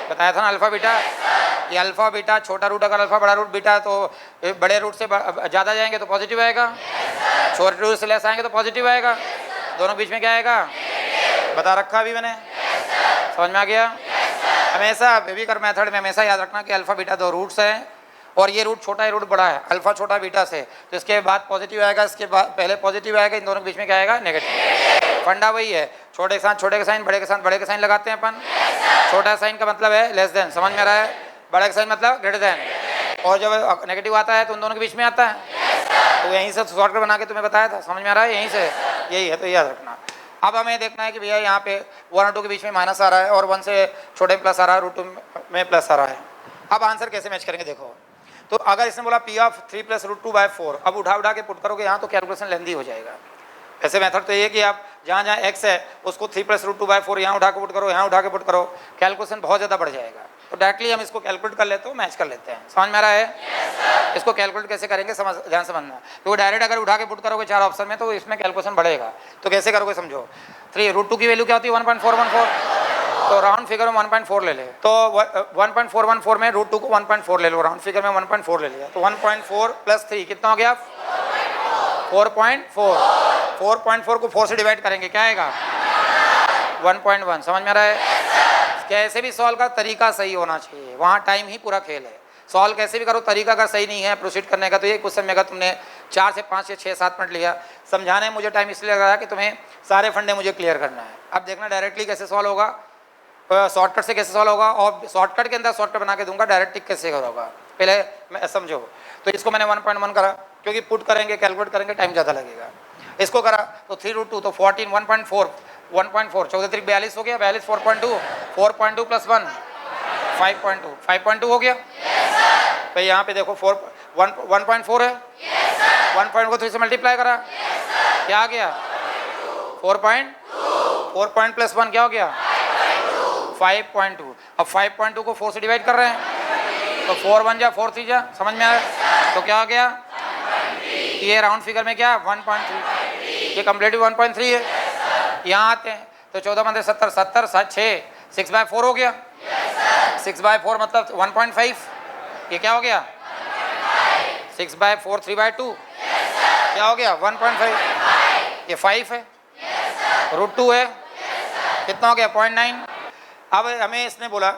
बताया था ना अल्फा बीटा। ये अल्फा बीटा, छोटा रूट अगर अल्फा बड़ा रूट बीटा है तो बड़े रूट से ज़्यादा जाएंगे तो पॉजिटिव आएगा, छोटे रूट से लेस आएंगे तो पॉजिटिव आएगा। दोनों बीच में क्या आएगा? बता रखा अभी मैंने। समझ में आ गया? हमेशा बेबी कर मेथड में हमेशा याद रखना कि अल्फा बीटा 2 रूट्स हैं और ये रूट छोटा, ये रूट बड़ा है। अल्फा छोटा बीटा से, तो इसके बाद पॉजिटिव आएगा, इसके बाद पहले पॉजिटिव आएगा, इन दोनों के बीच में क्या आएगा? नेगेटिव। फंडा वही है, छोटे के साथ छोटे का साइन, बड़े के साथ बड़े का साइन लगाते हैं अपन। छोटा साइन का मतलब है लेस देन, समझ में आ रहा है? बड़ा का साइन मतलब ग्रेटर देन, और जब नेगेटिव आता है तो उन दोनों के बीच में आता है। तो यहीं से शॉर्टकट बना के तुम्हें बताया था, समझ में आ रहा है? यहीं से यही है, तो याद रखना। अब हमें देखना है कि भैया यहाँ पे 1 और 2 के बीच में माइनस आ रहा है और 1 से छोटे में प्लस आ रहा है, √2 में प्लस आ रहा है। अब आंसर कैसे मैच करेंगे देखो। तो अगर इसने बोला पी ऑफ 3 + √2/4, अब उठा के पुट करोगे यहाँ तो कैलकुलेशन लेंदी हो जाएगा। ऐसे मेथड तो ये है कि आप जहाँ जहाँ x है उसको 3 + √2/4 यहाँ उठा के पुट करो, यहाँ उठा के पुट करो, कैलकुलेशन बहुत ज़्यादा बढ़ जाएगा। तो डायरेक्टली हम इसको कैलकुलेट कर लेते हो, मैच कर लेते हैं। समझ में आ रहा है? yes, इसको कैलकुलेट कैसे करेंगे ध्यान समझना। तो डायरेक्ट अगर उठा के पुट करोगे 4 ऑप्शन में तो इसमें कैलकुलेशन बढ़ेगा। तो कैसे करोगे समझो। 3 √2 की वैल्यू क्या होती है? 1.414। तो राउंड फिगर में 1.4 ले ले, तो 1.414 में √2 को 1.4 ले लो, राउंड फिगर में 1.4 ले लिया, तो 1.4 + 3 कितना हो गया? 4.4। 4.4 को 4 से डिवाइड करेंगे क्या आएगा? 1.1। समझ में आ रहा है? कैसे भी सॉल्व का तरीका सही होना चाहिए, वहाँ टाइम ही पूरा खेल है। सॉल्व कैसे भी करो, तरीका अगर सही नहीं है प्रोसीड करने का, तो ये क्वेश्चन में अगर तुमने 4 से 5 या 6 7 मिनट लिया समझाने में, मुझे टाइम इसलिए लग रहा है कि तुम्हें सारे फंडे मुझे क्लियर करना है। अब देखना डायरेक्टली कैसे सॉल्व होगा, शॉर्टकट से कैसे सॉल्व होगा, और शॉर्टकट के अंदर शॉर्टकट बना के दूंगा, डायरेक्ट कैसे होगा पहले मैं समझो। तो इसको मैंने 1.1 करा क्योंकि पुट करेंगे कैलकुलेट करेंगे टाइम ज़्यादा लगेगा। इसको करा तो 3 √2 तो 14, 1.4 14 3 42 हो गया, 42 4.2 4.2 + 1 5.2 5.2 हो गया। तो यहाँ पे देखो 1.4 है, 1.4 को 3 से मल्टीप्लाई करा, क्या आ गया? 4 + 1 क्या हो गया? 5.2। अब 5.2 को 4 से डिवाइड कर रहे हैं तो 4 1 जा 4 3 जा, समझ में आया? तो क्या हो गया? ये राउंड फिगर में क्या? 1.3। ये कंप्लीटिव 1.3 है। यहाँ आते हैं तो 14 × 70 70 6 6/4 हो गया। 6/4 मतलब 1.5। ये क्या हो गया? 6/4 3/2 क्या हो गया? 1.5। ये 5 है, √2 है, कितना हो गया? 0.9। अब हमें इसने बोला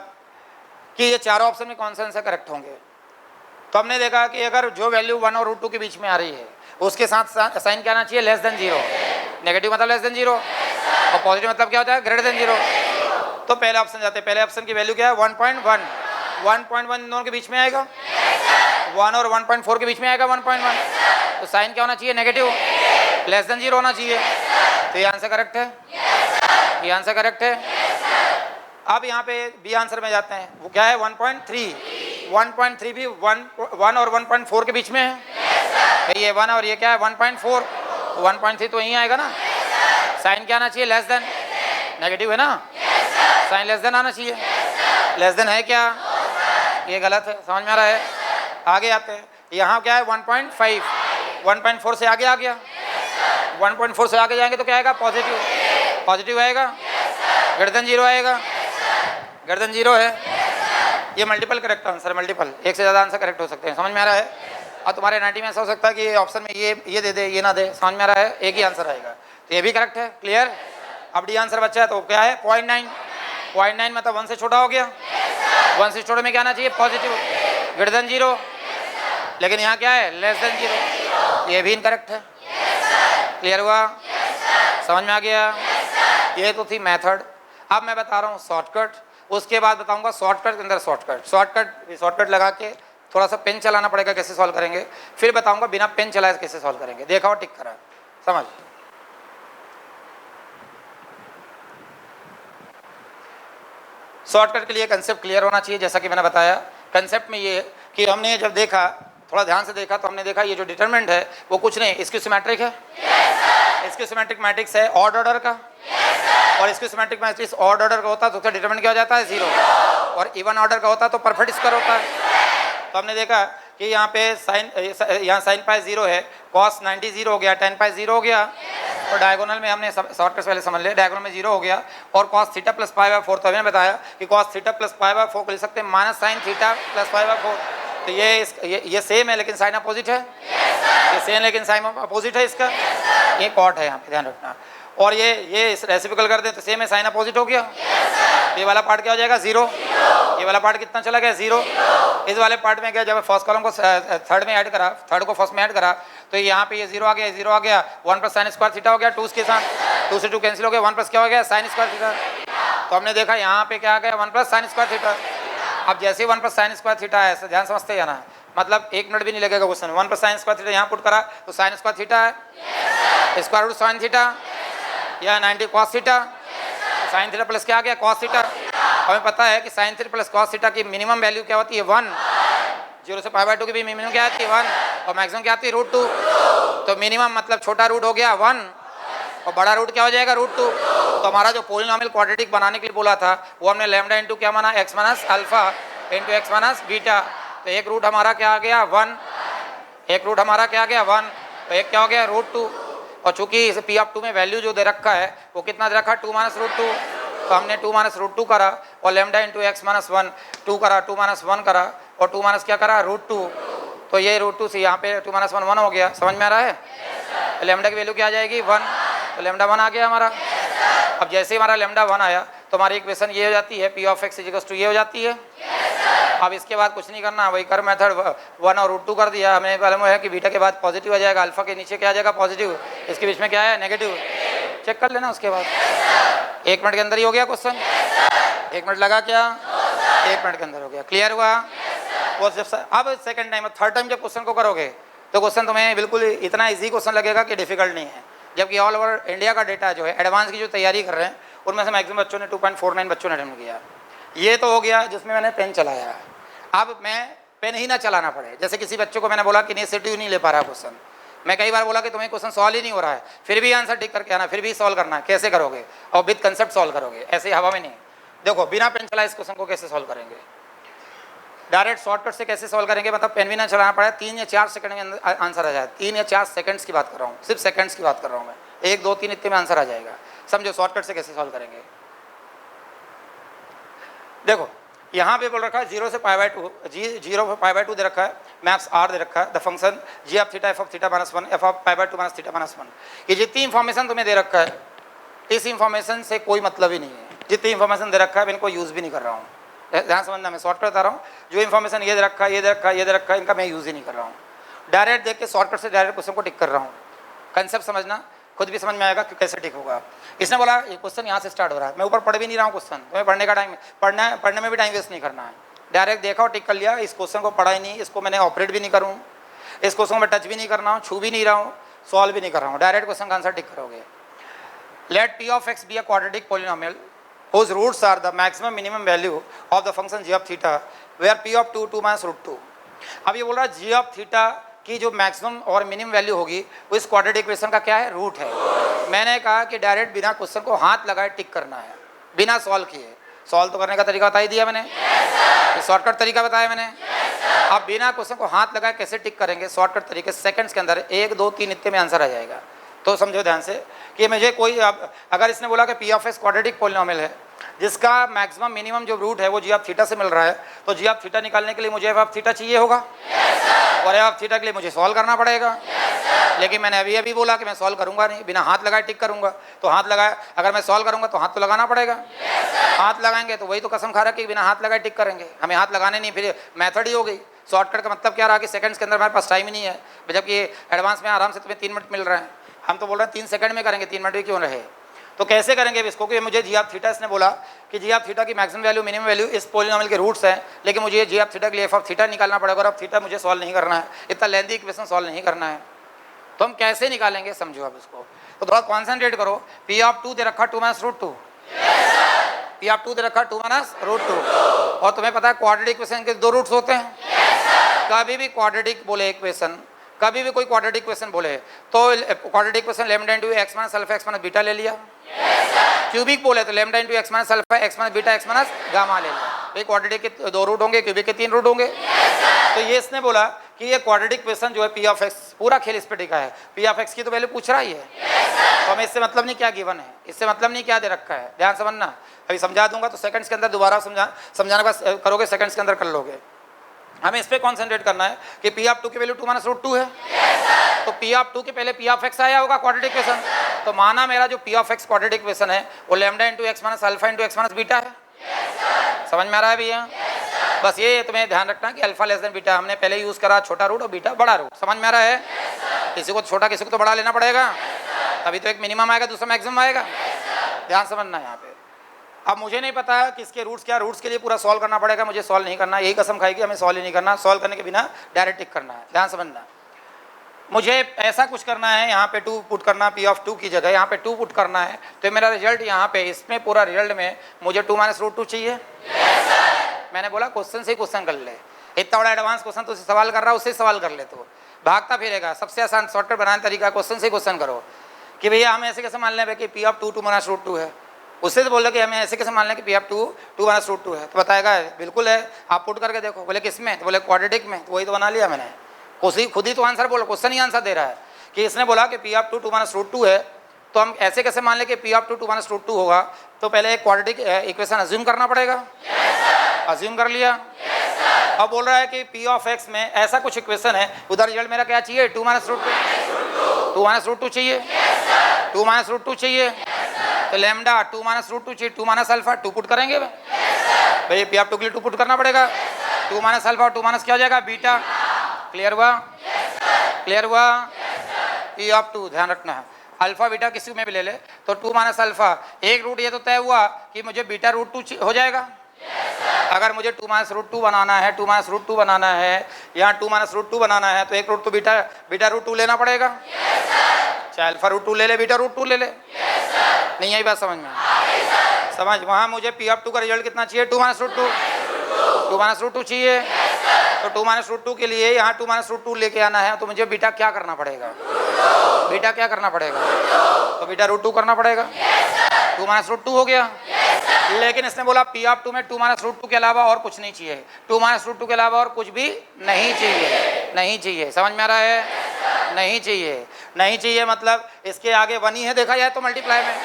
कि ये चारों ऑप्शन में कौन सा आंसर करेक्ट होंगे। तो हमने देखा कि अगर जो वैल्यू 1 और √2 के बीच में आ रही है उसके साथ साइन क्या आना चाहिए, लेस देन 0। नेगेटिव मतलब लेस देन 0 और पॉजिटिव मतलब क्या होता है, ग्रेटर देन 0। तो पहले ऑप्शन जाते हैं, पहले ऑप्शन की वैल्यू क्या है 1.1, 1.1 दोनों के बीच में आएगा, 1 और 1.4 के बीच में आएगा 1.1। तो साइन क्या होना चाहिए, नेगेटिव, लेस देन 0 होना चाहिए। तो ये आंसर करेक्ट है, ये आंसर करेक्ट है। अब यहाँ पे बी आंसर में जाते हैं, वो क्या है 1.3, 1.3 भी 1 और 1.4 के बीच में है। ये 1 और ये क्या है 1.4, 1.3 तो यहीं आएगा ना। साइन क्या आना चाहिए, लेस देन, नेगेटिव है ना, साइन लेस देन आना चाहिए, लेस देन है क्या, ये गलत है, समझ में आ रहा है। आगे आते हैं, यहाँ क्या है 1.5, 1.4 से आगे आ गया, 1.4 से आगे जाएंगे तो क्या आएगा, पॉजिटिव, पॉजिटिव आएगा, ग्रेटर देन 0 आएगा, ग्रेटर देन 0 है। ये मल्टीपल करेक्ट आंसर, मल्टीपल, एक से ज़्यादा आंसर करेक्ट हो सकते हैं, समझ में आ रहा है। और तुम्हारे 90 में ऐसा हो सकता है कि ये ऑप्शन में ये दे दे, ये ना दे, समझ में आ रहा है, एक ही आंसर आएगा। तो ये भी करेक्ट है, क्लियर। अब डी आंसर बच्चा है तो क्या है 0.9, 0.9 मतलब 1 से छोटा हो गया, 1 से छोटे में क्या आना चाहिए, पॉजिटिव, ग्रेटर देन 0, लेकिन यहाँ क्या है लेस देन 0, ये भी इनकरेक्ट है। क्लियर हुआ, समझ में आ गया। ये तो थी मेथड। अब मैं बता रहा हूँ शॉर्टकट, उसके बाद बताऊंगा शॉर्टकट के अंदर शॉर्टकट। शॉर्टकट लगा के थोड़ा सा पेन चलाना पड़ेगा, कैसे सॉल्व करेंगे, फिर बताऊंगा बिना पेन चलाए कैसे सॉल्व करेंगे। देखा और टिक करा, समझ। शॉर्टकट के लिए कंसेप्ट क्लियर होना चाहिए, जैसा कि मैंने बताया। कंसेप्ट में ये कि हमने जब देखा, थोड़ा ध्यान से देखा, तो हमने देखा ये जो डिटरमिनेंट है वो कुछ नहीं, इसकी सिमेट्रिक है, इसकी सिमेट्रिक मैट्रिक्स है ऑड ऑर्डर का, और इसकी सिमेट्रिक मैट्रिक्स ऑड ऑर्डर का होता है तो उसका डिटरमिनेंट क्या हो जाता है 0, और इवन ऑर्डर का होता है तो परफेक्ट स्क्वायर होता है। तो हमने देखा कि यहाँ पे यहाँ साइन पाई 0 है, कॉस 90 0 हो गया, टेन पाई 0 हो गया, और डायगोनल में हमने शॉर्टकट पहले समझ लिया, डायगोनल में 0 हो गया, और cos theta plus pi by 4, तो हमने बताया कि cos theta plus pi by 4 को लिख सकते हैं minus sine theta plus pi by 4। तो ये सेम है लेकिन साइन अपोजिट है, ये सेम लेकिन साइन अपोजिट है इसका, ये कॉट है यहाँ पे ध्यान रखना। और ये रेसिप्रोकल कर दें तो सेम है, साइन अपोजिट हो गया। ये वाला पार्ट क्या हो जाएगा 0, ये वाला पार्ट कितना चला गया 0। इस वाले पार्ट में क्या, जब फर्स्ट कॉलम को थर्ड में ऐड करा, थर्ड को फर्स्ट में ऐड करा, तो यहाँ पे ये 0 आ गया, 0 आ गया, 1 प्लस साइन स्क्वायर थीटा हो गया 2 के साथ, 2 से 2 कैंसिल हो गया, 1 प्लस क्या हो गया साइन स्क्वायर थीटा। तो हमने देखा यहाँ पे क्या आ गया 1 प्लस साइन स्क्वायर थीटा। अब जैसे 1 प्लस साइन स्क्वायर थीटा है, ध्यान समझते जाना है, मतलब 1 मिनट भी नहीं लगेगा question. 1 plus sine square theta यहाँ पुट करा तो साइन स्क्वायर थीटा है, स्क्वायर रूट साइन थीटा या 90 cos theta, sign theta plus क्या आ गया कॉस थीटा। हमें पता है कि sign theta plus cos theta की मिनिमम वैल्यू क्या होती है 1, 0 से पाई बाय 2 की भी मिनिमम क्या आती है 1, और मैक्सिमम क्या आती है √2। तो मिनिमम मतलब छोटा रूट हो गया 1 और बड़ा रूट क्या हो जाएगा √2। तो हमारा जो पोलिनोमियल क्वाड्रेटिक बनाने के लिए बोला था वो हमने लैम्डा इंटू क्या माना, x minus alpha into x minus beta. तो एक रूट हमारा क्या आ गया 1, एक रूट हमारा क्या आ गया 1, तो एक क्या हो गया √2। और चूंकि इसे P(2) में वैल्यू जो दे रखा है वो कितना दे रखा है 2 माइनस √2, तो हमने 2 माइनस √2 करा, और लैम्डा इंटू x माइनस 1 2 करा, 2 माइनस 1 करा, और 2 माइनस क्या करा √2। तो ये √2 से यहाँ पे 2 माइनस 1 1 हो गया, समझ में आ रहा है। तो लैम्डा की वैल्यू क्या आ जाएगी 1, तो लैम्डा 1 आ गया हमारा। अब जैसे ही हमारा लैम्डा 1 आया तो हमारी इक्वेशन ये हो जाती है P(x) = ये हो जाती है। अब इसके बाद कुछ नहीं करना, वही कर मेथड 1 और √2 कर दिया। हमें मालूम है कि बीटा के बाद पॉजिटिव आ जाएगा, अल्फा के नीचे क्या आ जाएगा पॉजिटिव, इसके बीच में क्या है नेगेटिव, चेक कर लेना। उसके बाद 1 मिनट के अंदर ही हो गया क्वेश्चन, 1 मिनट लगा क्या, 1 मिनट के अंदर हो गया। क्लियर हुआ। वो जब अब सेकंड टाइम थर्ड टाइम जब क्वेश्चन को करोगे तो क्वेश्चन तुम्हें बिल्कुल इतना ईजी क्वेश्चन लगेगा कि डिफिकल्ट नहीं है। जबकि ऑल ओवर इंडिया का डेटा जो है एडवांस की जो तैयारी कर रहे हैं उनमें से मैक्सिमम बच्चों ने 2.49 बच्चों ने अटेम्प्ट किया। ये तो हो गया जिसमें मैंने पेन चलाया। अब मैं पेन ही ना चलाना पड़े, जैसे किसी बच्चों को मैंने बोला कि इनिशिएटिव नहीं ले पा रहा क्वेश्चन, मैं कई बार बोला कि तुम्हें क्वेश्चन सॉल्व ही नहीं हो रहा है, फिर भी आंसर टिक करके आना, फिर भी सॉल्व करना है। कैसे करोगे, और विद कंसेप्ट सॉल्व करोगे, ऐसे हवा में नहीं। देखो बिना पेन चलाए इस क्वेश्चन को कैसे सॉल्व करेंगे, डायरेक्ट शॉर्टकट से कैसे सॉल्व करेंगे, मतलब पेन भी ना चलाना पड़े, 3 या 4 सेकंड में अंदर आंसर आ जाए। 3 या 4 सेकंड्स की बात कर रहा हूँ, सिर्फ सेकंड्स की बात कर रहा हूँ मैं, 1 2 3 इतने में आंसर आ जाएगा। समझो शॉर्टकट से कैसे सॉल्व करेंगे। देखो यहाँ पे बोल रखा है 0 से π/2, 0 से π/2 दे रखा है, मैप्स R दे रखा है, the function g of theta f of theta minus 1 f of π/2 minus theta minus 1। ये जितनी इंफॉर्मेशन तुम्हें दे रखा है इस इंफॉर्मेशन से कोई मतलब ही नहीं है। जितनी इंफॉर्मेशन दे रखा है मैं इनको यूज़ भी नहीं कर रहा हूँ, ध्यान समझना, मैं शॉर्टकट बता रहा हूँ। जो इन्फॉर्मेशन ये दे रखा है, ये दे रखा है, ये दे रखा है, इनका मैं यूज़ ही नहीं कर रहा हूँ। डायरेक्ट देख के शॉर्टकट से डायरेक्ट क्वेश्चन को टिक कर रहा हूँ। कंसेप्ट समझना, खुद भी समझ में आएगा कि कैसे टिक होगा। इसने बोला ये क्वेश्चन यहाँ से स्टार्ट हो रहा है, मैं ऊपर पढ़ भी नहीं रहा हूँ क्वेश्चन, तुम्हें पढ़ने का टाइम, पढ़ने में भी टाइम वेस्ट नहीं करना है। डायरेक्ट देखा और टिक कर लिया। इस क्वेश्चन को पढ़ा ही नहीं, इसको मैंने ऑपरेट भी नहीं करूँ, इस क्वेश्चन में टच भी नहीं करना हूँ, छू भी नहीं रहा हूँ, सॉल्व भी नहीं कर रहा हूँ, डायरेक्ट क्वेश्चन का आंसर टिक करोगे। Let P of X be a quadratic polynomial whose roots are the maximum minimum value of the function g of theta where p of 2 minus root 2। अब ये बोल रहा है g of theta की जो maximum और minimum value होगी वो इस क्वाड्रेटिक इक्वेशन का क्या है, रूट है। मैंने कहा कि डायरेक्ट बिना क्वेश्चन को हाथ लगाए टिक करना है, बिना सॉल्व किए। सॉल्व तो करने का तरीका बता ही दिया मैंने, शॉर्टकट तरीका बताया मैंने। अब बिना क्वेश्चन को हाथ लगाए कैसे टिक करेंगे, शॉर्टकट तरीके, सेकंड्स के अंदर 1 2 3 इतने में आंसर आ जाएगा। तो समझो ध्यान से कि मुझे कोई, अगर इसने बोला कि P of x quadratic polynomial है जिसका मैक्सिमम मिनिमम जो रूट है वो जी ऑफ थीटा से मिल रहा है, तो जी ऑफ थीटा निकालने के लिए मुझे एफ ऑफ थीटा चाहिए होगा, और एफ ऑफ थीटा के लिए मुझे सॉल्व करना पड़ेगा। लेकिन मैंने अभी बोला कि मैं सॉल्व करूंगा नहीं, बिना हाथ लगाए टिक करूंगा। तो हाथ लगाया, अगर मैं सॉल्व करूंगा तो हाथ तो लगाना पड़ेगा। हाथ लगाएंगे तो वही तो कसम खा रहा कि बिना हाथ लगाए टिक करेंगे, हमें हाथ लगाने नहीं, फिर मेथड ही हो गई। शॉर्टकट का मतलब क्या रहा कि सेकंड्स के अंदर हमारे पास टाइम ही नहीं है, जबकि एडवांस में आराम से तुम्हें 3 मिनट मिल रहे हैं। हम तो बोल रहे हैं 3 सेकंड में करेंगे, 3 मिनट भी क्यों रहे। तो कैसे करेंगे इसको कि मुझे जी ऑफ थीटा, इसने बोला कि जी ऑफ थीटा की मैक्सिमम वैल्यू मिनिमम वैल्यू इस पोलिनोमियल के रूट्स हैं, लेकिन मुझे जी ऑफ थीटा के लिए एफ ऑफ थीटा निकालना पड़ेगा, और अब थीटा मुझे सॉल्व नहीं करना है, इतना लेंथी इक्वेशन सॉल्व नहीं करना है। तो हम कैसे निकालेंगे समझो अब इसको, तो थोड़ा कॉन्सेंट्रेट करो। पी ऑफ 2 दे रखा 2 माइनस रूट 2, पी ऑफ 2 दे रखा 2 माइनस रूट 2, और तुम्हें पता है क्वाड्रेटिक इक्वेशन के 2 रूट्स होते हैं। कभी भी क्वाड्रेटिक बोले इक्वेशन, कभी भी कोई क्वाड्रेटिक इक्वेशन बोले तो quadratic equation lambda into x minus alpha x minus beta ले लिया। क्यूबिक बोले तो lambda into x minus alpha x minus beta x minus gamma ले लिया। भाई क्वाड्रेटिक के 2 रूट होंगे, क्यूबिक के 3 रूट होंगे। तो ये इसने बोला कि ये क्वाड्रेटिक इक्वेशन जो है पी ऑफ एक्स, पूरा खेल इस पे टिका है। पी ऑफ एक्स की तो वैल्यू पूछ रहा ही है, तो हमें इससे मतलब नहीं क्या गिवन है, इससे मतलब नहीं क्या दे रखा है। ध्यान समझना, अभी समझा दूंगा तो सेकंड्स के अंदर दोबारा समझाने का करोगे, सेकंड्स के अंदर कर लोगे। हमें इस पे कॉन्सेंट्रेट करना है कि पी ऑफ 2 की वैल्यू 2 माइनस रूट 2 है। तो पी ऑफ 2 के पहले पी ऑफ एक्स आया होगा क्वाड्रेटिक इक्वेशन, तो माना मेरा जो P of x quadratic equation है वो lambda into x minus alpha into x minus beta है। समझ में आ रहा है भैया? बस ये तुम्हें ध्यान रखना कि अल्फा लेस देन बीटा हमने पहले यूज करा, छोटा रूट और बीटा बड़ा रूट। समझ में आ रहा है? किसी को छोटा किसी को तो बड़ा लेना पड़ेगा, तभी तो एक मिनिमम आएगा दूसरा मैक्सिमम आएगा। ध्यान समझना है यहाँ पे। अब मुझे नहीं पता किसके रूट्स क्या, रूट्स के लिए पूरा सॉल्व करना पड़ेगा, मुझे सॉल्व नहीं करना, यही कसम खाएगी हमें सॉल्व ही नहीं करना, सॉल्व करने के बिना डायरेक्ट टिक करना है। ध्यान समझना, मुझे ऐसा कुछ करना है, यहाँ पे 2 पुट करना, पी ऑफ 2 की जगह यहाँ पे 2 पुट करना है, तो मेरा रिजल्ट यहाँ पे इसमें पूरा रिजल्ट में मुझे 2 माइनस रूट 2 चाहिए। मैंने बोला क्वेश्चन से क्वेश्चन कर ले, इतना बड़ा एडवांस क्वेश्चन तो सवाल कर रहा है, उससे सवाल कर ले, तो भागता फिरेगा। सबसे आसान शॉर्टकट बनाने तरीका क्वेश्चन से क्वेश्चन करो कि भैया हम ऐसे कैसे मान लें कि पी ऑफ 2 2 माइनस रूट 2 है। उससे तो बोल रहे कि हमें ऐसे कैसे मान लें कि पी ऑफ 2 2 माइनस रूट 2 है, तो बताएगा बिल्कुल है, आप पुट करके देखो। बोले किस में, तो बोले क्वाड्रेटिक में, तो वही तो बना लिया मैंने। खुद ही तो आंसर बोला, क्वेश्चन ही आंसर दे रहा है कि इसने बोला कि पी ऑफ 2 2 माइनस रूट 2 है, तो हम ऐसे कैसे मान लें कि पी ऑफ 2 2 माइनस रूट 2 होगा। तो पहले एक क्वाड्रेटिक इक्वेशन अज्यूम करना पड़ेगा। अज्यूम कर लिया। अब बोल रहा है कि पी ऑफ एक्स में ऐसा कुछ इक्वेशन है, उधर रिजल्ट मेरा क्या चाहिए, 2 माइनस रूट 2, 2 माइनस रूट 2 चाहिए, 2 माइनस रूट 2 चाहिए, तो लैम्डा 2 माइनस रूट 2 चाहिए, 2 माइनस अल्फा 2 पुट करेंगे भाई, पी ऑफ 2 के लिए 2 पुट करना पड़ेगा। 2 माइनस अल्फा और 2 माइनस क्या हो जाएगा, बीटा। क्लियर हुआ? क्लियर हुआ? पी ऑफ 2 ध्यान रखना है, अल्फा बीटा किसी में भी ले ले, तो 2 माइनस अल्फा एक रूट, ये तो तय हुआ कि मुझे बीटा रूट 2 हो जाएगा। अगर मुझे 2 माइनस रूट 2 बनाना है, 2 माइनस रूट 2 बनाना है, यहाँ 2 माइनस रूट 2 बनाना है, तो एक रूट तो बीटा रूट 2 लेना पड़ेगा। चाहे अल्फा रूट 2 ले ले, बीटा रूट 2 ले ले। नहीं आई बात समझ में? समझ, वहाँ मुझे पी ऑफ 2 का रिजल्ट कितना चाहिए, 2 माइनस रूट 2, 2 माइनस रूट 2 चाहिए। तो 2 माइनस रूट 2 के लिए यहाँ 2 माइनस रूट 2 लेके आना है, तो मुझे बीटा क्या करना पड़ेगा, बीटा क्या करना पड़ेगा, तो बीटा रूट 2 करना पड़ेगा। 2 माइनस रूट 2 हो गया। लेकिन इसने बोला पी ऑफ 2 में 2 माइनस रूट 2 के अलावा और कुछ नहीं चाहिए, 2 माइनस रूट 2 के अलावा और कुछ भी नहीं चाहिए। नहीं चाहिए, समझ में आ रहा है? नहीं चाहिए। नहीं चाहिए मतलब इसके आगे 1 ही है, देखा जाए तो मल्टीप्लाई में,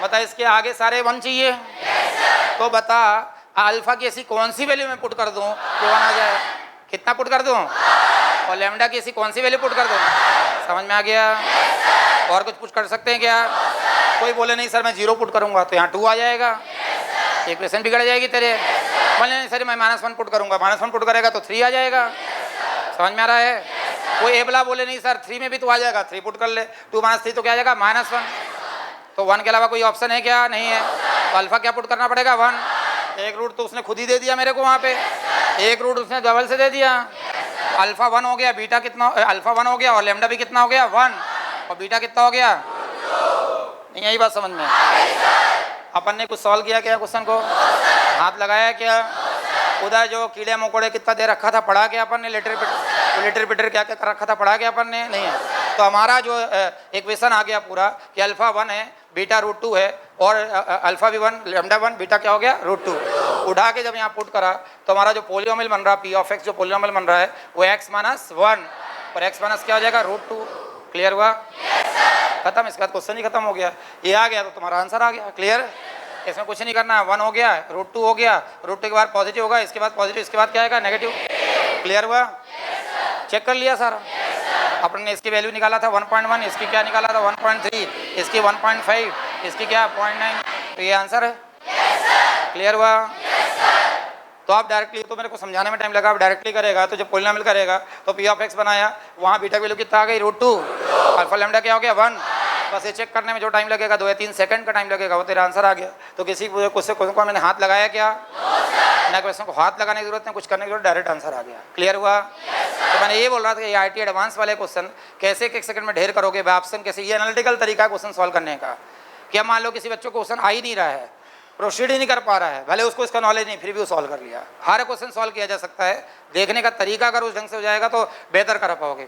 बता इसके आगे सारे 1 चाहिए। तो बता अल्फा की ऐसी कौन सी वैल्यू में पुट कर दूं कि 1 आ जाए, कितना पुट कर दूं, और लैम्डा की ऐसी कौन सी वैल्यू पुट कर दूं। समझ में आ गया? और कुछ पुट कर सकते हैं क्या? कोई बोले नहीं सर मैं 0 पुट करूंगा, तो यहाँ 2 आ जाएगा, इक्वेशन बिगड़ जाएगी तेरे। बोले नहीं सर मैं -1 पुट करूंगा, -1 पुट करेगा तो 3 आ जाएगा। समझ में आ रहा है? कोई एबला बोले नहीं सर 3 में भी तो आ जाएगा, 3 पुट कर ले, 2 - 3 तो क्या आ जाएगा -1। तो 1 के अलावा कोई ऑप्शन है क्या? नहीं है। तो अल्फा क्या पुट करना पड़ेगा? 1। एक रूट तो उसने खुद ही दे दिया मेरे को, वहाँ पे एक रूट उसने डबल से दे दिया। अल्फा 1 हो गया, बीटा कितना, अल्फा 1 हो गया और लेमडा भी कितना हो गया? 1। और बीटा कितना हो गया? यही बात समझ में? अपन ने कुछ सॉल्व किया क्या क्वेश्चन को? हाथ लगाया क्या? उधर जो कीड़े मकोड़े कितना दे रखा था पढ़ा क्या अपन ने? लिटर पिटर क्या क्या कर रखा था पढ़ा क्या अपन ने? नहीं है। तो हमारा जो इक्वेशन आ गया पूरा कि अल्फा 1 है, बीटा √2 है और अल्फा भी 1, लेमडा 1, बीटा क्या हो गया? √2। उठा के जब यहाँ पुट करा तो हमारा जो पोलियोमियल बन रहा P(x) जो पोलियोमियल बन रहा है वो x - 1 और x - क्या हो जाएगा? √2। क्लियर हुआ? खत्म। इसके बाद क्वेश्चन ही खत्म हो गया। ये आ गया तो तुम्हारा आंसर आ गया। क्लियर? इसमें कुछ नहीं करना है। 1 हो गया, √2 हो गया, √2 के बाद पॉजिटिव होगा, इसके बाद पॉजिटिव, इसके बाद क्या आएगा? नेगेटिव। क्लियर हुआ? चेक कर लिया सारा? अपन ने इसकी वैल्यू निकाला था 1.1, इसकी क्या निकाला था 1.3, इसकी 1.5, इसकी क्या 0.9। तो ये आंसर है। क्लियर हुआ? तो आप डायरेक्टली, तो मेरे को समझाने में टाइम लगा, आप डायरेक्टली करेगा तो जब पोलिनोमियल करेगा तो P(x) बनाया, वहाँ बीटा की वैल्यू कितना आ गई? √2। अल्फा लेमडा क्या हो गया? 1। बस ये चेक करने में जो टाइम लगेगा 2 या 3 सेकंड का टाइम लगेगा, वो तेरा आंसर आ गया। तो किसी क्वेश्चन को मैंने हाथ लगाया क्या? ना क्वेश्चन को हाथ लगाने की जरूरत नहीं, कुछ करने की जरूरत, डायरेक्ट आंसर आ गया। क्लियर हुआ? तो मैंने ये बोल रहा था कि IIT एडवांस वाले क्वेश्चन कैसे 1 सेकंड में ढेर करोगे ऑप्शन कैसे, ये एनालिटिकल तरीका क्वेश्चन सॉल्व करने का। क्या मान लो किसी बच्चों को क्वेश्चन आ ही नहीं रहा है, प्रोसीड ही नहीं कर पा रहा है, भले उसको इसका नॉलेज नहीं, फिर भी वो सॉल्व कर लिया। हर क्वेश्चन सॉल्व किया जा सकता है, देखने का तरीका अगर उस ढंग से हो जाएगा तो बेहतर कर पाओगे।